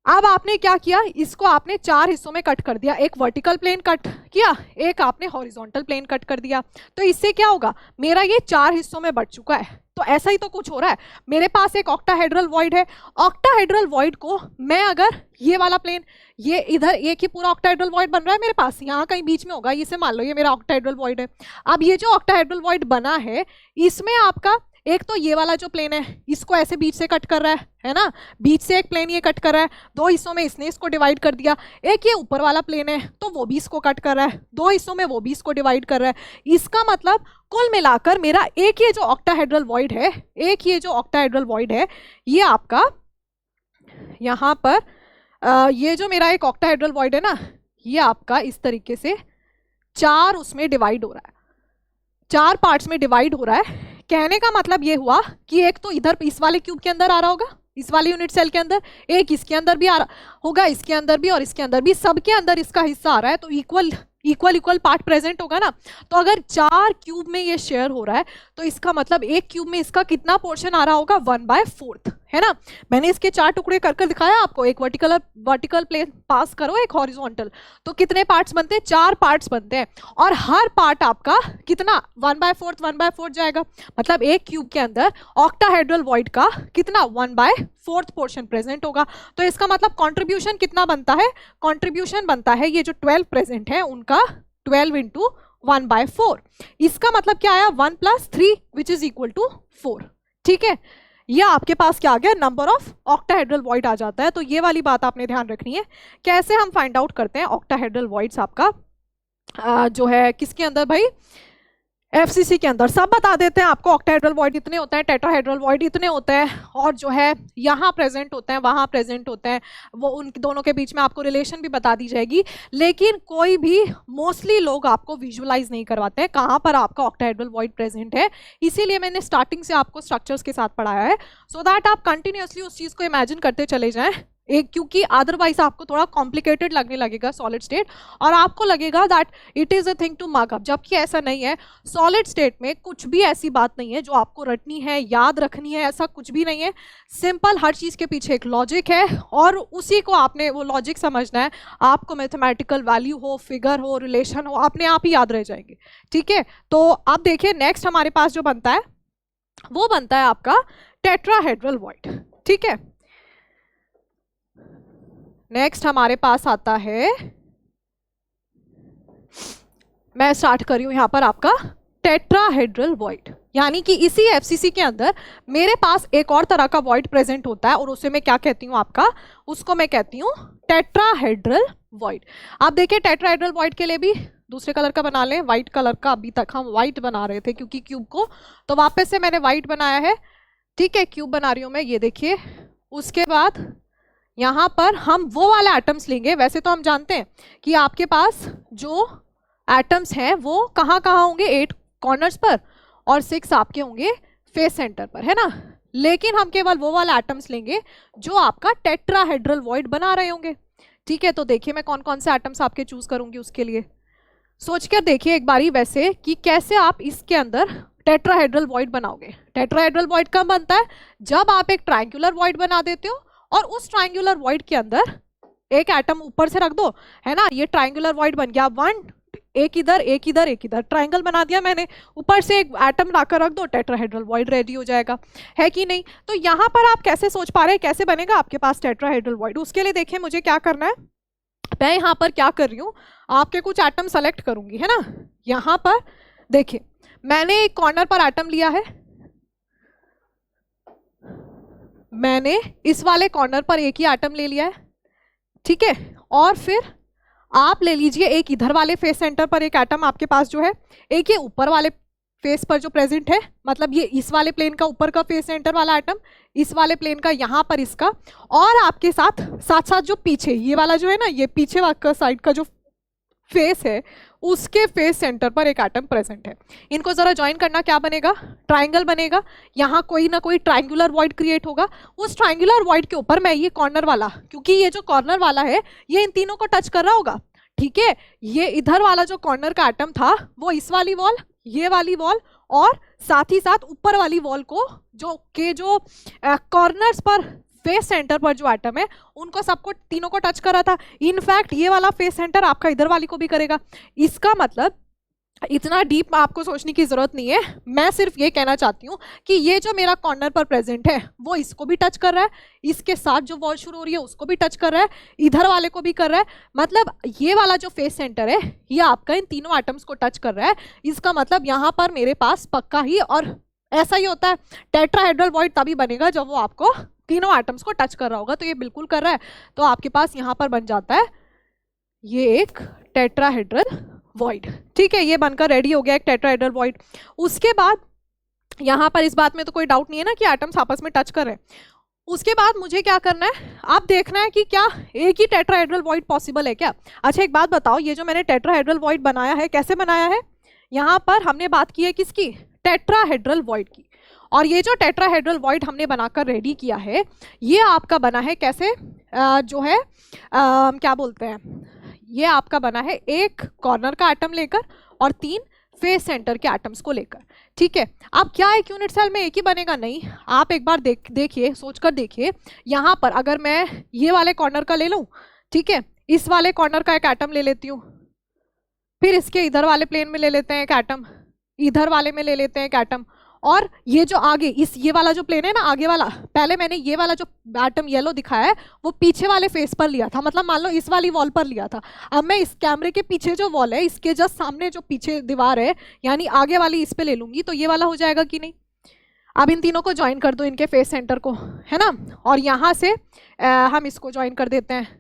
अब आपने क्या किया, इसको आपने 4 हिस्सों में कट कर दिया। एक वर्टिकल प्लेन कट किया, एक आपने हॉरिजॉन्टल प्लेन कट कर दिया। तो इससे क्या होगा, मेरा ये 4 हिस्सों में बट चुका है। तो ऐसा ही तो कुछ हो रहा है। मेरे पास एक ऑक्टाहेड्रल वॉइड है, ऑक्टाहेड्रल वॉइड को मैं अगर ये वाला प्लेन, ये इधर एक ही पूरा ऑक्टाहेड्रल वॉइड बन रहा है मेरे पास, यहाँ कहीं बीच में होगा, इसे मान लो ये मेरा ऑक्टाहेड्रल वॉइड है। अब ये जो ऑक्टाहेड्रल वॉइड बना है इसमें आपका एक तो ये वाला जो प्लेन है इसको ऐसे बीच से कट कर रहा है ना, बीच से एक प्लेन ये कट कर रहा है, दो हिस्सों में इसने इसको डिवाइड कर दिया। एक ये ऊपर वाला प्लेन है तो वो भी इसको कट कर रहा है, दो हिस्सों में वो भी इसको डिवाइड कर रहा है। इसका मतलब कुल मिलाकर मेरा एक ये जो ऑक्टाहेड्रल वॉइड है, एक ये जो ऑक्टाहेड्रल वॉइड है, ये आपका यहाँ पर ये जो मेरा एक ऑक्टाहेड्रल वॉइड है ना, ये आपका इस तरीके से चार उसमें डिवाइड हो रहा है, चार पार्ट्स में डिवाइड हो रहा है। कहने का मतलब ये हुआ कि एक तो इधर इस वाले क्यूब के अंदर आ रहा होगा, इस वाले यूनिट सेल के अंदर, एक इसके अंदर भी आ रहा होगा, इसके अंदर भी और इसके अंदर भी, सबके अंदर इसका हिस्सा आ रहा है, तो इक्वल पार्ट प्रेजेंट होगा ना। तो अगर चार क्यूब में ये शेयर हो रहा है तो इसका मतलब एक क्यूब में इसका कितना पोर्शन आ रहा होगा, 1/4, है ना। मैंने इसके चार टुकड़े कर दिखाया आपको, एक वर्टिकल प्लेन पास करो, एक हॉरिजॉन्टल, तो कितने पार्ट्स बनते हैं, चार पार्ट्स बनते हैं, और हर पार्ट आपका कितना 1/4 जाएगा। मतलब एक क्यूब के अंदर ऑक्टाहेड्रल वॉइड का कितना 1/4 पोर्शन प्रेजेंट होगा। तो इसका मतलब कॉन्ट्रीब्यूशन कितना बनता है, कॉन्ट्रीब्यूशन बनता है ये जो 12 प्रेजेंट है उनका 12 इंटू 1/4। इसका मतलब क्या आया, 1 + 3 विच इज इक्वल टू 4। ठीक है, ये आपके पास क्या आ गया, नंबर ऑफ ऑक्टाहेड्रल वॉइड आ जाता है। तो ये वाली बात आपने ध्यान रखनी है। कैसे हम फाइंड आउट करते हैं ऑक्टाहेड्रल वॉइड्स आपका जो है किसके अंदर भाई, एफसीसी के अंदर। सब बता देते हैं आपको, ऑक्टाहेड्रल वॉइड इतने होते हैं, टेट्राहेड्रल वॉइड इतने होते हैं, और जो है यहाँ प्रेजेंट होते हैं, वहाँ प्रेजेंट होते हैं, वो उन दोनों के बीच में आपको रिलेशन भी बता दी जाएगी। लेकिन कोई भी मोस्टली लोग आपको विजुअलाइज नहीं करवाते हैं कहाँ पर आपका ऑक्टाहेड्रल वॉइड प्रेजेंट है। इसीलिए मैंने स्टार्टिंग से आपको स्ट्रक्चर्स के साथ पढ़ाया है, सो दैट आप कंटिन्यूसली उस चीज़ को इमेजिन करते चले जाएं एक, क्योंकि अदरवाइज आपको थोड़ा कॉम्प्लिकेटेड लगने लगेगा सॉलिड स्टेट, और आपको लगेगा that it is a thing to mark up, जबकि ऐसा नहीं है। सॉलिड स्टेट में कुछ भी ऐसी बात नहीं है जो आपको रटनी है, याद रखनी है, ऐसा कुछ भी नहीं है। सिंपल, हर चीज़ के पीछे एक लॉजिक है, और उसी को आपने वो लॉजिक समझना है। आपको मैथमेटिकल वैल्यू हो, फिगर हो, रिलेशन हो, अपने आप ही याद रह जाएंगे। ठीक है, तो अब देखिए नेक्स्ट हमारे पास जो बनता है वो बनता है आपका टेट्राहेड्रल वॉइड। ठीक है, नेक्स्ट हमारे पास आता है, मैं स्टार्ट कर रही हूं यहां पर आपका टेट्राहेड्रल वॉइड, यानी कि इसी एफसीसी के अंदर मेरे पास एक और तरह का वॉइड प्रेजेंट होता है, और उसे मैं क्या कहती हूं आपका, उसको मैं कहती हूं टेट्राहेड्रल वॉइड। आप देखिए टेट्राहेड्रल वॉइड के लिए भी दूसरे कलर का बना लें, व्हाइट कलर का। अभी तक हम व्हाइट बना रहे थे क्योंकि क्यूब को, तो वापस से मैंने व्हाइट बनाया है। ठीक है, क्यूब बना रही हूं मैं, ये देखिए। उसके बाद यहाँ पर हम वो वाले एटम्स लेंगे। वैसे तो हम जानते हैं कि आपके पास जो एटम्स हैं वो कहाँ कहाँ होंगे, 8 कॉर्नर्स पर, और 6 आपके होंगे फेस सेंटर पर, है ना। लेकिन हम केवल वो वाले एटम्स लेंगे जो आपका टेट्राहेड्रल वॉइड बना रहे होंगे। ठीक है, तो देखिए मैं कौन कौन से एटम्स आपके चूज करूंगी उसके लिए। सोच कर देखिए एक बारी वैसे कि कैसे आप इसके अंदर टेट्राहेड्रल वॉइड बनाओगे। टेट्राहेड्रल वॉइड कब बनता है, जब आप एक ट्रायंगुलर वॉइड बना देते हो और उस ट्रायंगुलर वॉइड के अंदर एक एटम ऊपर से रख दो, है ना। ये ट्रायंगुलर वॉइड बन गया, 1 एक इधर एक इधर एक इधर, ट्रायंगल बना दिया मैंने, ऊपर से एक एटम लाकर रख दो, टेट्राहेड्रल वॉइड रेडी हो जाएगा, है कि नहीं। तो यहाँ पर आप कैसे सोच पा रहे हैं कैसे बनेगा आपके पास टेट्राहेड्रल वॉइड। उसके लिए देखिए मुझे क्या करना है, मैं यहाँ पर क्या कर रही हूँ, आपके कुछ एटम सेलेक्ट करूंगी, है ना। यहाँ पर देखिए मैंने एक कॉर्नर पर एटम लिया है, मैंने इस वाले कॉर्नर पर एक ही एटम ले लिया है। ठीक है, और फिर आप ले लीजिए एक इधर वाले फेस सेंटर पर एक एटम आपके पास जो है, एक ये ऊपर वाले फेस पर जो प्रेजेंट है, मतलब ये इस वाले प्लेन का ऊपर का फेस सेंटर वाला एटम, इस वाले प्लेन का यहाँ पर इसका, और आपके साथ साथ साथ जो पीछे ये वाला जो है ना, ये पीछे वाला साइड का जो फेस है उसके फेस सेंटर पर एक एटम प्रेजेंट है। इनको जरा ज्वाइन करना क्या बनेगा, ट्रायंगल बनेगा। यहाँ कोई ना कोई ट्रायंगुलर वॉइड क्रिएट होगा, उस ट्रायंगुलर वॉइड के ऊपर मैं ये कॉर्नर वाला, क्योंकि ये जो कॉर्नर वाला है ये इन तीनों को टच कर रहा होगा। ठीक है, ये इधर वाला जो कॉर्नर का एटम था वो इस वाली वॉल, ये वाली वॉल, और साथ ही साथ ऊपर वाली वॉल को जो कॉर्नर्स पर फेस सेंटर पर जो एटम है उनको सबको तीनों को टच करा था। इनफैक्ट ये वाला फेस सेंटर आपका इधर वाली को भी करेगा। इसका मतलब इतना डीप आपको सोचने की जरूरत नहीं है, मैं सिर्फ ये कहना चाहती हूँ कि ये जो मेरा कॉर्नर पर प्रेजेंट है वो इसको भी टच कर रहा है, इसके साथ जो वॉल शुरू हो रही है उसको भी टच कर रहा है, इधर वाले को भी कर रहा है। मतलब ये वाला जो फेस सेंटर है ये आपका इन तीनों एटम्स को टच कर रहा है। इसका मतलब यहाँ पर मेरे पास पक्का ही, और ऐसा ही होता है टेट्राहेड्रल वॉइड तभी बनेगा जब वो आपको तीनों एटम्स को टच कर रहा होगा। तो ये बिल्कुल कर रहा है, तो आपके पास यहाँ पर बन जाता है ये एक टेट्राहेड्रल वॉइड। ठीक है, ये बनकर रेडी हो गया एक टेट्राहेड्रल वॉइड। उसके बाद यहाँ पर इस बात में तो कोई डाउट नहीं है ना कि एटम्स आपस में टच कर रहे हैं। उसके बाद मुझे क्या करना है, आप देखना है कि क्या एक ही टेट्राहेड्रल वॉइड पॉसिबल है क्या। अच्छा एक बात बताओ, ये जो मैंने टेट्राहेड्रल वॉइड बनाया है कैसे बनाया है? यहाँ पर हमने बात की है किसकी? टेट्राहेड्रल वॉइड की। और ये जो टेट्राहेड्रल वॉइड हमने बनाकर रेडी किया है ये आपका बना है कैसे, जो है क्या बोलते हैं, ये आपका बना है एक कॉर्नर का एटम लेकर और 3 फेस सेंटर के एटम्स को लेकर। ठीक है, अब क्या एक यूनिट सेल में एक ही बनेगा? नहीं, आप एक बार देखिए, सोचकर देखिए। यहाँ पर अगर मैं ये वाले कॉर्नर का ले लूँ, ठीक है, इस वाले कॉर्नर का एक एटम ले लेती हूँ, फिर इसके इधर वाले प्लेन में ले लेते हैं एक एटम, इधर वाले में ले लेते हैं एक एटम, और ये जो आगे ये वाला जो प्लेन है ना आगे वाला, पहले मैंने ये वाला जो एटम येलो दिखाया है वो पीछे वाले फेस पर लिया था, मतलब मान लो इस वाली वॉल पर लिया था। अब मैं इस कैमरे के पीछे जो वॉल है इसके जस्ट सामने जो पीछे दीवार है यानी आगे वाली इस पे ले लूंगी तो ये वाला हो जाएगा कि नहीं। अब इन तीनों को ज्वाइन कर दो, इनके फेस सेंटर को, है ना, और यहाँ से हम इसको ज्वाइन कर देते हैं।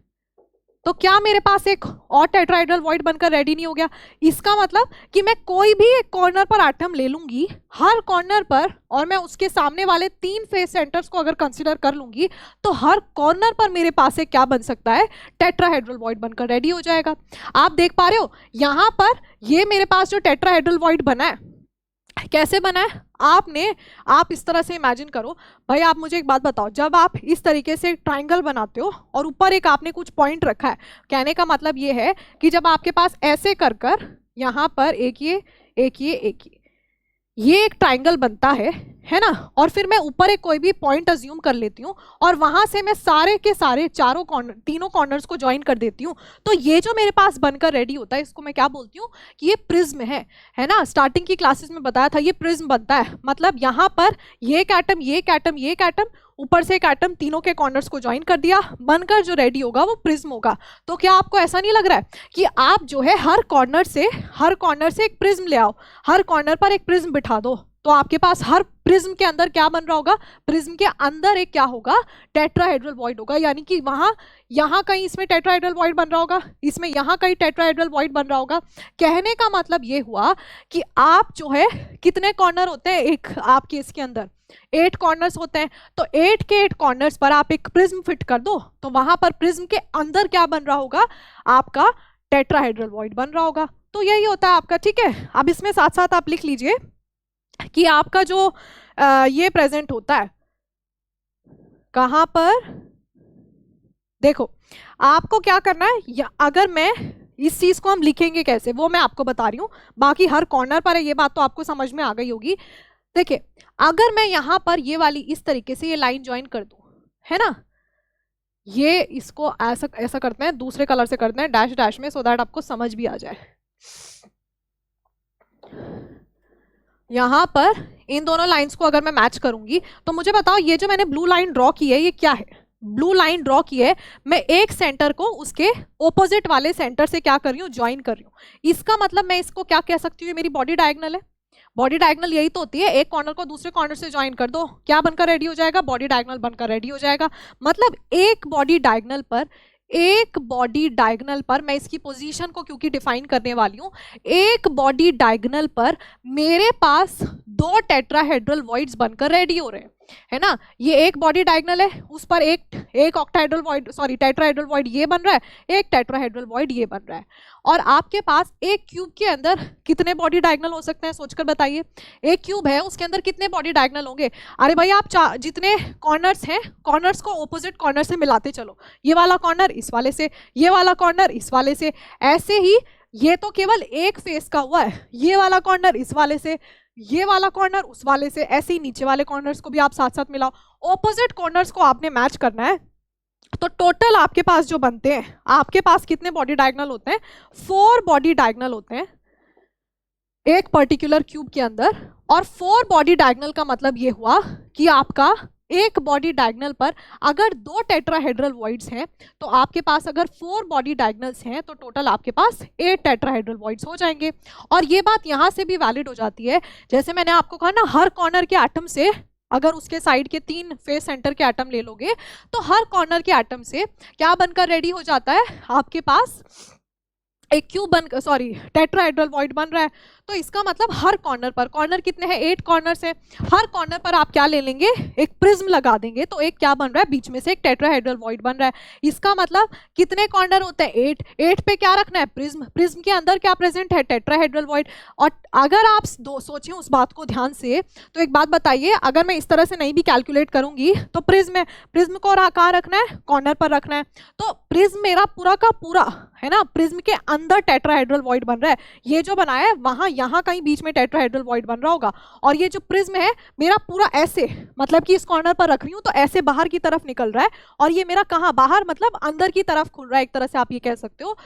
तो क्या मेरे पास एक और टेट्राहेड्रल वॉइड बनकर रेडी नहीं हो गया? इसका मतलब कि मैं कोई भी एक कॉर्नर पर एटम ले लूंगी, हर कॉर्नर पर, और मैं उसके सामने वाले 3 फेस सेंटर्स को अगर कंसीडर कर लूंगी तो हर कॉर्नर पर मेरे पास एक क्या बन सकता है? टेट्राहेड्रल वॉइड बनकर रेडी हो जाएगा। आप देख पा रहे हो यहाँ पर ये मेरे पास जो टेट्राहेड्रल वॉइड बना है कैसे बना है? आप इस तरह से इमेजिन करो। भाई आप मुझे एक बात बताओ, जब आप इस तरीके से ट्राइंगल बनाते हो और ऊपर एक आपने कुछ पॉइंट रखा है, कहने का मतलब ये है कि जब आपके पास ऐसे कर कर यहाँ पर एक ये एक ट्राइंगल बनता है ना, और फिर मैं ऊपर एक कोई भी पॉइंट अज्यूम कर लेती हूँ और वहां से मैं सारे के सारे तीनों कॉर्नर्स को ज्वाइन कर देती हूँ, तो ये जो मेरे पास बनकर रेडी होता है इसको मैं क्या बोलती हूँ कि ये प्रिज्म है ना। स्टार्टिंग की क्लासेस में बताया था ये प्रिज्म बनता है, मतलब यहाँ पर ये एक एटम, ये एक एटम, ये एक एटम, ऊपर से एक एटम, तीनों के कॉर्नर्स को ज्वाइन कर दिया, बनकर जो रेडी होगा वो प्रिज्म होगा। तो क्या आपको ऐसा नहीं लग रहा है कि आप जो है हर कॉर्नर से एक प्रिज्म ले आओ, हर कॉर्नर पर एक प्रिज्म बिठा दो, तो आपके पास हर प्रिज्म के अंदर क्या बन रहा होगा? प्रिज्म के अंदर एक क्या होगा? टेट्राहेड्रल वॉइड होगा। यानी कि वहां यहाँ कहीं इसमें टेट्राहेड्रल वॉइड बन रहा होगा, इसमें यहाँ कहीं टेट्राहेड्रल वॉइड बन रहा होगा। कहने का मतलब ये हुआ कि आप जो है कितने कॉर्नर होते हैं एक आपके इसके अंदर? 8 कॉर्नर्स होते हैं, तो 8 के 8 कॉर्नर्स पर आप एक प्रिज्म फिट कर दो, तो वहां पर प्रिज्म के अंदर क्या बन रहा होगा? आपका टेट्राहेड्रल वॉइड बन रहा होगा। तो यही होता है आपका। ठीक है, अब इसमें साथ साथ आप लिख लीजिए कि आपका जो ये प्रेजेंट होता है कहां पर? देखो आपको क्या करना है, या अगर मैं इस चीज को हम लिखेंगे कैसे वो मैं आपको बता रही हूं, बाकी हर कॉर्नर पर है, ये बात तो आपको समझ में आ गई होगी। देखिए अगर मैं यहां पर ये वाली इस तरीके से ये लाइन ज्वाइन कर दूं, है ना, ये इसको ऐसा करते हैं, दूसरे कलर से करते हैं डैश डैश में, सो दैट आपको समझ भी आ जाए। यहाँ पर इन दोनों लाइंस को अगर मैं मैच करूंगी तो मुझे बताओ ये जो मैंने ब्लू लाइन ड्रॉ की है ये क्या है? ब्लू लाइन ड्रॉ की है, मैं एक सेंटर को उसके ऑपोजिट वाले सेंटर से क्या कर रही हूँ? ज्वाइन कर रही हूँ। इसका मतलब मैं इसको क्या कह सकती हूँ? मेरी बॉडी डायगोनल है। बॉडी डायगोनल यही तो होती है, एक कॉर्नर को दूसरे कॉर्नर से ज्वाइन कर दो, क्या बनकर रेडी हो जाएगा? बॉडी डायगोनल बनकर रेडी हो जाएगा। मतलब एक बॉडी डायगोनल पर मैं इसकी पोजीशन को क्योंकि डिफाइन करने वाली हूं, एक बॉडी डायगोनल पर मेरे पास 2 टेट्राहेड्रल वॉइड्स बनकर रेडी हो रहे हैं, है ना। ये एक बॉडी डायगोनल है, उस पर एक octahedral void, sorry tetrahedral void ये बन रहा है, एक टेट्राहेड्रल वॉइड ये बन रहा है। और आपके पास एक क्यूब के अंदर कितने बॉडी डायगोनल हो सकते हैं? सोचकर बताइए। एक क्यूब है उसके अंदर कितने बॉडी डायगोनल होंगे? अरे भाई आप जितने कॉर्नर्स हैं, कॉर्नर्स को ऑपोजिट कॉर्नर से मिलाते चलो, ये वाला कॉर्नर इस वाले से, ये वाला कॉर्नर इस वाले से, ऐसे ही। ये तो केवल एक फेस का हुआ है, ये वाला कॉर्नर इस वाले से, ये वाला कॉर्नर उस वाले से, ऐसे ही नीचे वाले कॉर्नर्स को भी आप साथ साथ मिलाओ, ऑपोजिट कॉर्नर्स को आपने मैच करना है। तो टोटल आपके पास जो बनते हैं, आपके पास कितने बॉडी डायगोनल होते हैं? 4 बॉडी डायगोनल होते हैं। एक पर्टिकुलर क्यूब के अंदर, और 4 बॉडी डायगोनल का मतलब ये हुआ कि आपका एक बॉडी डायगोनल पर अगर 2 टेट्राहेड्रल वॉइड्स हैं तो आपके पास अगर 4 बॉडी डायगोनल्स हैं तो टोटल आपके पास 8 टेट्राहेड्रल वॉइड्स हो जाएंगे। और ये बात यहाँ से भी वैलिड हो जाती है, जैसे मैंने आपको कहा ना, हर कॉर्नर के एटम से अगर उसके साइड के 3 फेस सेंटर के एटम ले लोगे तो हर कॉर्नर के एटम से क्या बनकर रेडी हो जाता है, आपके पास एक क्यूब टेट्राहेड्रल वॉइड बन रहा है। तो इसका मतलब हर कॉर्नर पर, कॉर्नर कितने हैं, 8 कॉर्नर है, हर कॉर्नर पर आप क्या ले लेंगे, एक प्रिज्म लगा देंगे, तो एक क्या बन रहा है, बीच में से एक टेट्राहेड्रल वॉइड बन रहा है। इसका मतलब कितने कॉर्नर होते हैं, 8। 8 पे क्या रखना है, प्रिज्म। प्रिज्म के अंदर क्या प्रेजेंट है, टेट्राहेड्रल वॉइड। और अगर आप सोचें उस बात को ध्यान से, तो एक बात बताइए, अगर मैं इस तरह से नहीं भी कैलकुलेट करूंगी तो प्रिज्म है, प्रिज्म को कहाँ रखना है, कॉर्नर पर रखना है। तो प्रिज्म मेरा पूरा का पूरा है ना, प्रिज्म के अंदर टेट्राहेड्रल वॉइड बन रहा है। ये जो बनाया है वहां यहाँ कहीं बीच में टेट्राहेड्रल वॉइड बन रहा होगा, और ये जो प्रिज्म है मेरा पूरा ऐसे, मतलब कि इस कॉर्नर पर रख रही हूँ तो ऐसे बाहर की तरफ निकल रहा है, और ये मेरा कहाँ, बाहर मतलब अंदर की तरफ खुल रहा है, एक तरह से आप ये कह सकते हो।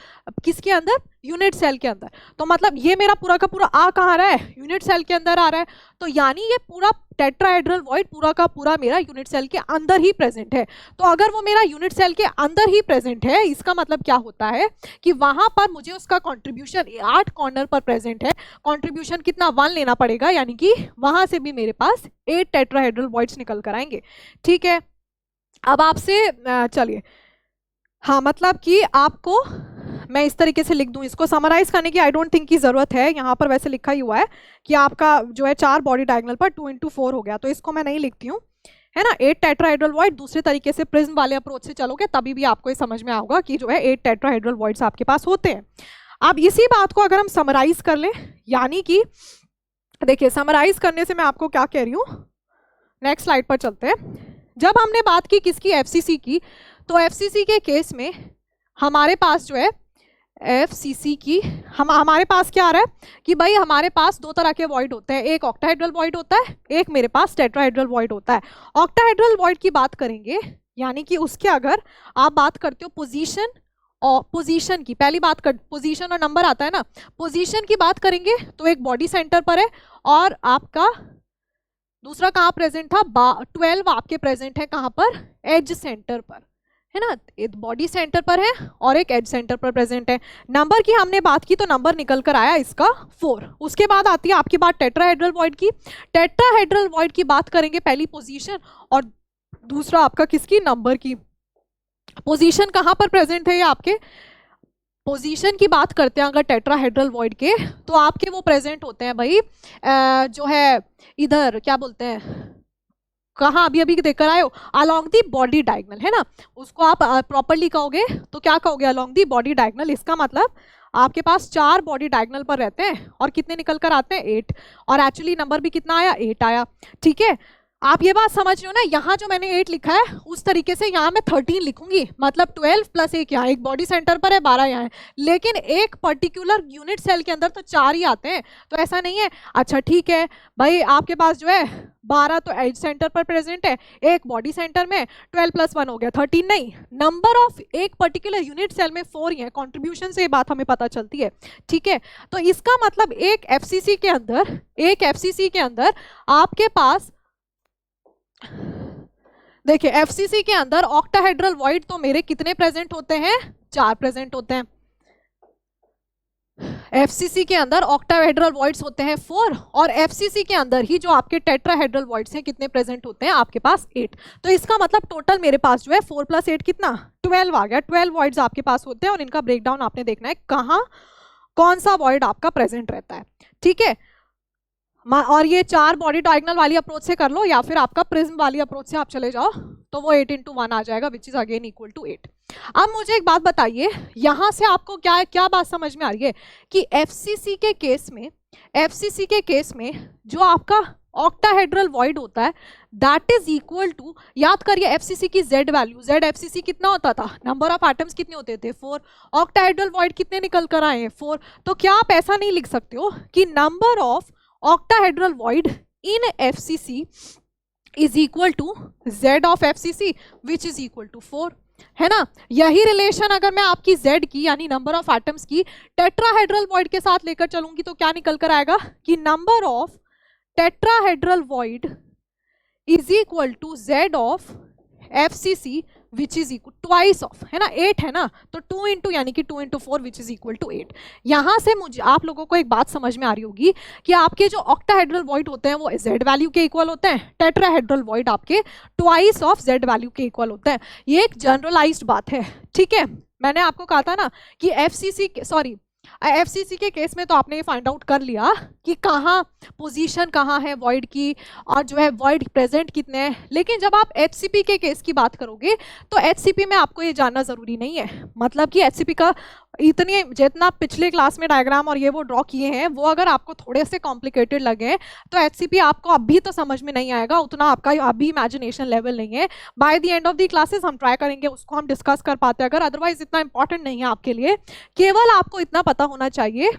किसके अंदर, यूनिट सेल के अंदर। तो मतलब ये मेरा पूरा का पूरा आ कहाँ रहा है, यूनिट सेल के अंदर आ रहा है। तो यानी ये पूरा टेट्राहेड्रल वॉइड पूरा का पूरा मेरा यूनिट सेल के अंदर ही प्रेजेंट है। तो अगर वो मेरा यूनिट सेल के अंदर ही प्रेजेंट है, इसका मतलब क्या होता है कि वहां पर मुझे उसका कंट्रीब्यूशन 8 कॉर्नर पर प्रेजेंट है, कंट्रीब्यूशन कितना, 1 लेना पड़ेगा, यानी कि वहां से भी मेरे पास 8 टेट्राहेड्रल वॉइड्स निकल कर आएंगे। ठीक है, अब आपसे चलिए, हाँ मतलब कि आपको मैं इस तरीके से लिख दूं, इसको समराइज करने की आई डोंट थिंक की जरूरत है, यहाँ पर वैसे लिखा ही हुआ है कि आपका जो है 4 बॉडी डायगोनल पर 2 into 4 हो गया, तो इसको मैं नहीं लिखती हूँ, है ना। 8 टेट्राहेड्रल वॉइड, दूसरे तरीके से प्रिज्म वाले अप्रोच से चलोगे तभी भी आपको ये समझ में आएगा कि जो है 8 टेट्राहेड्रल वॉइड्स आपके पास होते हैं। अब इसी बात को अगर हम समराइज कर लें, यानी कि देखिए समराइज करने से मैं आपको क्या कह रही हूँ, नेक्स्ट स्लाइड पर चलते हैं। जब हमने बात की किसकी, एफसीसी की, तो एफसीसी के केस में हमारे पास जो है एफसीसी की हमारे पास क्या आ रहा है कि भाई हमारे पास 2 तरह के वॉइड होते हैं, एक ऑक्टाहेड्रल वॉइड होता है, एक मेरे पास टेट्राहेड्रल वॉइड होता है। ऑक्टाहेड्रल वॉइड की बात करेंगे, यानी कि उसके अगर आप बात करते हो पोजीशन और पोजीशन की, पहली बात कर, पोजीशन और नंबर आता है ना, पोजीशन की बात करेंगे तो एक बॉडी सेंटर पर है, और आपका दूसरा कहाँ प्रेजेंट था, 12 आपके प्रेजेंट है कहाँ पर, एज सेंटर पर, है ना। एक बॉडी सेंटर पर है और एक एज सेंटर पर प्रेजेंट है। नंबर की हमने बात की तो नंबर निकल कर आया इसका 4। उसके बाद आती है आपकी बात टेट्राहेड्रल वॉइड की। टेट्राहेड्रल वॉइड की बात करेंगे, पहली पोजीशन और दूसरा आपका किसकी, नंबर की। पोजीशन कहाँ पर प्रेजेंट है, ये आपके पोजीशन की बात करते हैं अगर टेट्राहेड्रल वॉइड के, तो आपके वो प्रेजेंट होते हैं भाई जो है इधर क्या बोलते हैं, कहाँ अभी अभी देख कर आए हो, अलोंग दी बॉडी डायगोनल, है ना। उसको आप प्रॉपरली कहोगे तो क्या कहोगे, अलोंग दी बॉडी डायगोनल। इसका मतलब आपके पास 4 बॉडी डायगोनल पर रहते हैं और कितने निकल कर आते हैं, 8, और एक्चुअली नंबर भी कितना आया, 8 आया। ठीक है, आप ये बात समझ रहे हो ना, यहाँ जो मैंने 8 लिखा है उस तरीके से यहाँ मैं 13 लिखूंगी, मतलब 12 प्लस 1 यहाँ, एक बॉडी सेंटर पर है, 12 यहाँ है, लेकिन एक पर्टिकुलर यूनिट सेल के अंदर तो 4 ही आते हैं, तो ऐसा नहीं है। अच्छा ठीक है भाई, आपके पास जो है 12 तो एज सेंटर पर प्रेजेंट है, एक बॉडी सेंटर में, 12 + 1 हो गया 13, नहीं, नंबर ऑफ एक पर्टिकुलर यूनिट सेल में 4 ही है। कॉन्ट्रीब्यूशन से ये बात हमें पता चलती है। ठीक है, तो इसका मतलब एक एफसीसी के अंदर आपके पास देखिए, एफसीसी के अंदर ऑक्टाहेड्रल वॉइड तो मेरे कितने प्रेजेंट होते हैं, 4 प्रेजेंट होते हैं। एफसीसी के अंदर ऑक्टाहेड्रल वॉइड्स होते हैं 4, और एफसीसी के अंदर ही जो आपके टेट्राहेड्रल वॉइड्स हैं कितने प्रेजेंट होते हैं, आपके पास 8। तो इसका मतलब टोटल मेरे पास जो है 4 + 8 कितना, 12 आ गया। 12 वॉइड्स आपके पास होते हैं, और इनका ब्रेकडाउन आपने देखना है कहाँ कौन सा वॉइड आपका प्रेजेंट रहता है। ठीक है, और ये 4 बॉडी डायगोनल वाली अप्रोच से कर लो, या फिर आपका प्रिज्म वाली अप्रोच से आप चले जाओ, तो वो 8 × 1 आ जाएगा, which is again equal to 8। अब मुझे एक बात बताइए, यहां से आपको क्या बात समझ में आ रही है कि एफसीसी के केस में जो आपका ऑक्टाहेड्रल वॉइड होता है दैट इज इक्वल टू, याद करिए एफसीसी की जेड वैल्यू, जेड एफसीसी कितना होता था, नंबर ऑफ एटम्स कितने होते थे, 4, ऑक्टाहेड्रल वॉइड कितने निकल कर आए हैं, 4। तो क्या आप ऐसा नहीं लिख सकते हो कि number of octahedral void in FCC is equal to Z of FCC which is equal to 4। है ना। यही रिलेशन अगर मैं आपकी Z की यानी नंबर ऑफ एटम्स की टेट्राहेड्रल वॉइड के साथ लेकर चलूंगी तो क्या निकल कर आएगा कि number of tetrahedral void is equal to Z of FCC which is equal twice of, है ना, 8 है ना, तो 2 इंटू यानी कि 2 into 4 which is equal to 8। यहाँ से मुझे आप लोगों को एक बात समझ में आ रही होगी कि आपके जो ऑक्टाहेड्रल वॉइड होते हैं वो Z वैल्यू के इक्वल होते हैं, टेट्राहेड्रल वॉइड आपके ट्वाइस ऑफ Z वैल्यू के इक्वल होते हैं। ये एक जनरलाइज्ड बात है, ठीक है। मैंने आपको कहा था ना कि एफसीसी के केस में तो आपने ये फाइंड आउट कर लिया कि कहाँ पोजीशन कहाँ है वॉइड की और जो है वॉइड प्रेजेंट कितने हैं, लेकिन जब आप एचसीपी के केस की बात करोगे तो एचसीपी में आपको ये जानना ज़रूरी नहीं है। मतलब कि एचसीपी का इतनी जितना पिछले क्लास में डायग्राम और ये वो ड्रॉ किए हैं वो अगर आपको थोड़े से कॉम्प्लिकेटेड लगे तो एचसीपी आपको अभी तो समझ में नहीं आएगा, उतना आपका अभी इमेजिनेशन लेवल नहीं है। By the end of the classes हम ट्राई करेंगे उसको हम डिस्कस कर पाते हैं अगर, अदरवाइज इतना इंपॉर्टेंट नहीं है आपके लिए। केवल आपको इतना पता होना चाहिए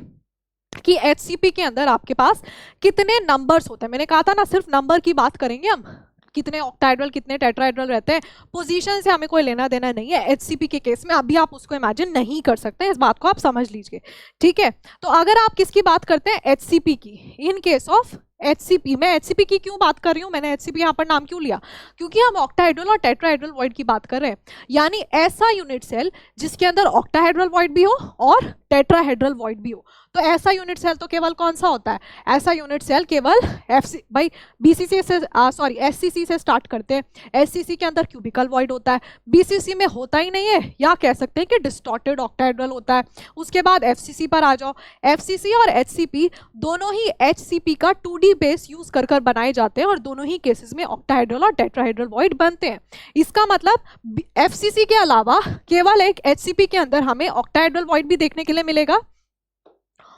कि एचसीपी के अंदर आपके पास कितने नंबर्स होते हैं। मैंने कहा था ना सिर्फ नंबर की बात करेंगे हम, कितने ऑक्टाहेड्रल कितने टेट्राहेड्रल रहते हैं, पोजीशन से हमें कोई लेना देना नहीं है। एचसीपी के केस में अभी आप उसको इमेजिन नहीं कर सकते, इस बात को आप समझ लीजिए, ठीक है। तो अगर आप किसकी बात करते हैं एचसीपी की, इन केस ऑफ एचसीपी, मैं एचसीपी की क्यों बात कर रही हूँ, मैंने एचसीपी यहाँ पर नाम क्यों लिया, क्योंकि हम ऑक्टाहेड्रल और टेट्राहेड्रल वॉइड की बात कर रहे हैं। यानी ऐसा यूनिट सेल जिसके अंदर ऑक्टाहेड्रल वॉइड भी हो और टेट्राहेड्रल वॉइड भी हो। तो ऐसा यूनिट सेल तो केवल कौन सा होता है, ऐसा यूनिट सेल केवल बीसीसी से एससीसी से स्टार्ट करते हैं। एससीसी के अंदर क्यूबिकल वॉइड होता है, बीसीसी में होता ही नहीं है, या कह सकते हैं कि डिस्टॉर्टेड ऑक्टाहेड्रल होता है। उसके बाद एफसीसी पर आ जाओ, एफसीसी और एचसीपी दोनों ही एचसीपी का 2D बेस यूज कर बनाए जाते हैं और दोनों ही केसेस में ऑक्टाहेड्रल और टेट्राहेड्रल वॉइड बनते हैं। इसका मतलब एफसीसी के अलावा केवल एक एचसीपी के अंदर हमें ऑक्टाहेड्रल वॉइड भी देखने के लिए मिलेगा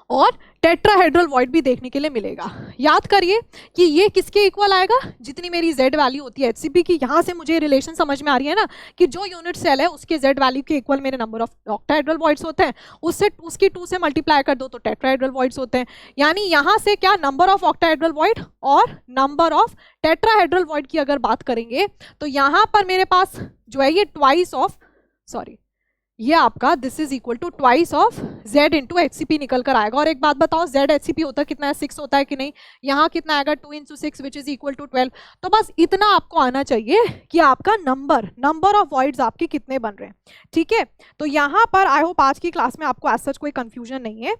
और टेट्राहेड्रल वॉइड भी देखने के लिए मिलेगा। याद करिए कि ये किसके इक्वल आएगा, जितनी मेरी Z वैल्यू होती है एचसीपी की। यहाँ से मुझे रिलेशन समझ में आ रही है ना कि जो यूनिट सेल है उसके Z वैल्यू के इक्वल मेरे नंबर ऑफ ऑक्टाहेड्रल वॉइड्स होते हैं, उससे उसकी 2 से मल्टीप्लाई कर दो तो टेट्राहेड्रल वॉइड्स होते हैं। यानी यहाँ से क्या नंबर ऑफ ऑक्टाहेड्रल वॉइड और नंबर ऑफ टेट्राहेड्रल वॉइड की अगर बात करेंगे तो यहाँ पर मेरे पास जो है ये ट्वाइस ऑफ ये आपका this is equal to twice of Z into HCP निकल कर आएगा। और एक बात बताओ Z एचसीपी होता कितना है, 6 होता है कि नहीं, यहाँ कितना आएगा 2 into 6 which is equal to 12। तो बस इतना आपको आना चाहिए कि आपका नंबर ऑफ वॉइड्स आपके कितने बन रहे हैं, ठीक है। तो यहाँ पर आई होप आज की क्लास में आपको एज सच कोई कंफ्यूजन नहीं है।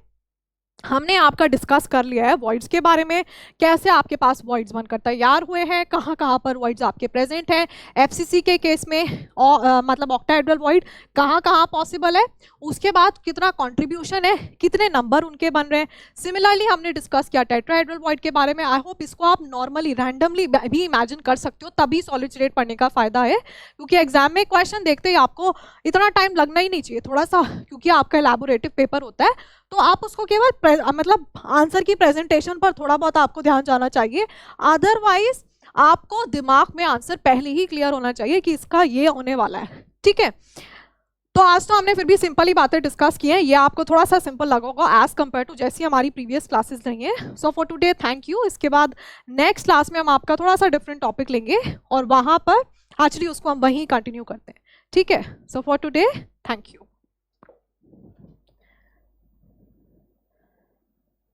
हमने आपका डिस्कस कर लिया है वॉइड्स के बारे में, कैसे आपके पास वॉइड्स बनकर तैयार हुए हैं, कहाँ कहाँ पर वॉइड्स आपके प्रेजेंट हैं, एफसीसी के केस में मतलब ऑक्टाहेड्रल वॉइड कहाँ कहाँ पॉसिबल है, उसके बाद कितना कंट्रीब्यूशन है, कितने नंबर उनके बन रहे हैं। सिमिलरली हमने डिस्कस किया टेट्राहेड्रल वॉइड के बारे में। आई होप इसको आप नॉर्मली रैंडमली भी इमेजिन कर सकते हो, तभी सॉलिड स्टेट पढ़ने का फायदा है, क्योंकि एग्जाम में क्वेश्चन देखते ही आपको इतना टाइम लगना ही नहीं चाहिए थोड़ा सा, क्योंकि आपका एलैबोरेटिव पेपर होता है। तो आप उसको केवल मतलब आंसर की प्रेजेंटेशन पर थोड़ा बहुत आपको ध्यान जाना चाहिए, अदरवाइज आपको दिमाग में आंसर पहले ही क्लियर होना चाहिए कि इसका ये होने वाला है, ठीक है। तो आज तो हमने फिर भी सिंपल ही बातें डिस्कस की हैं, ये आपको थोड़ा सा सिंपल लगा होगा एज कम्पेयर टू जैसी हमारी प्रीवियस क्लासेस रही हैं। So for today thank you. इसके बाद नेक्स्ट क्लास में हम आपका थोड़ा सा डिफरेंट टॉपिक लेंगे और वहाँ पर एक्चुअली उसको हम वहीं कंटिन्यू करते हैं, ठीक है। So for today thank you.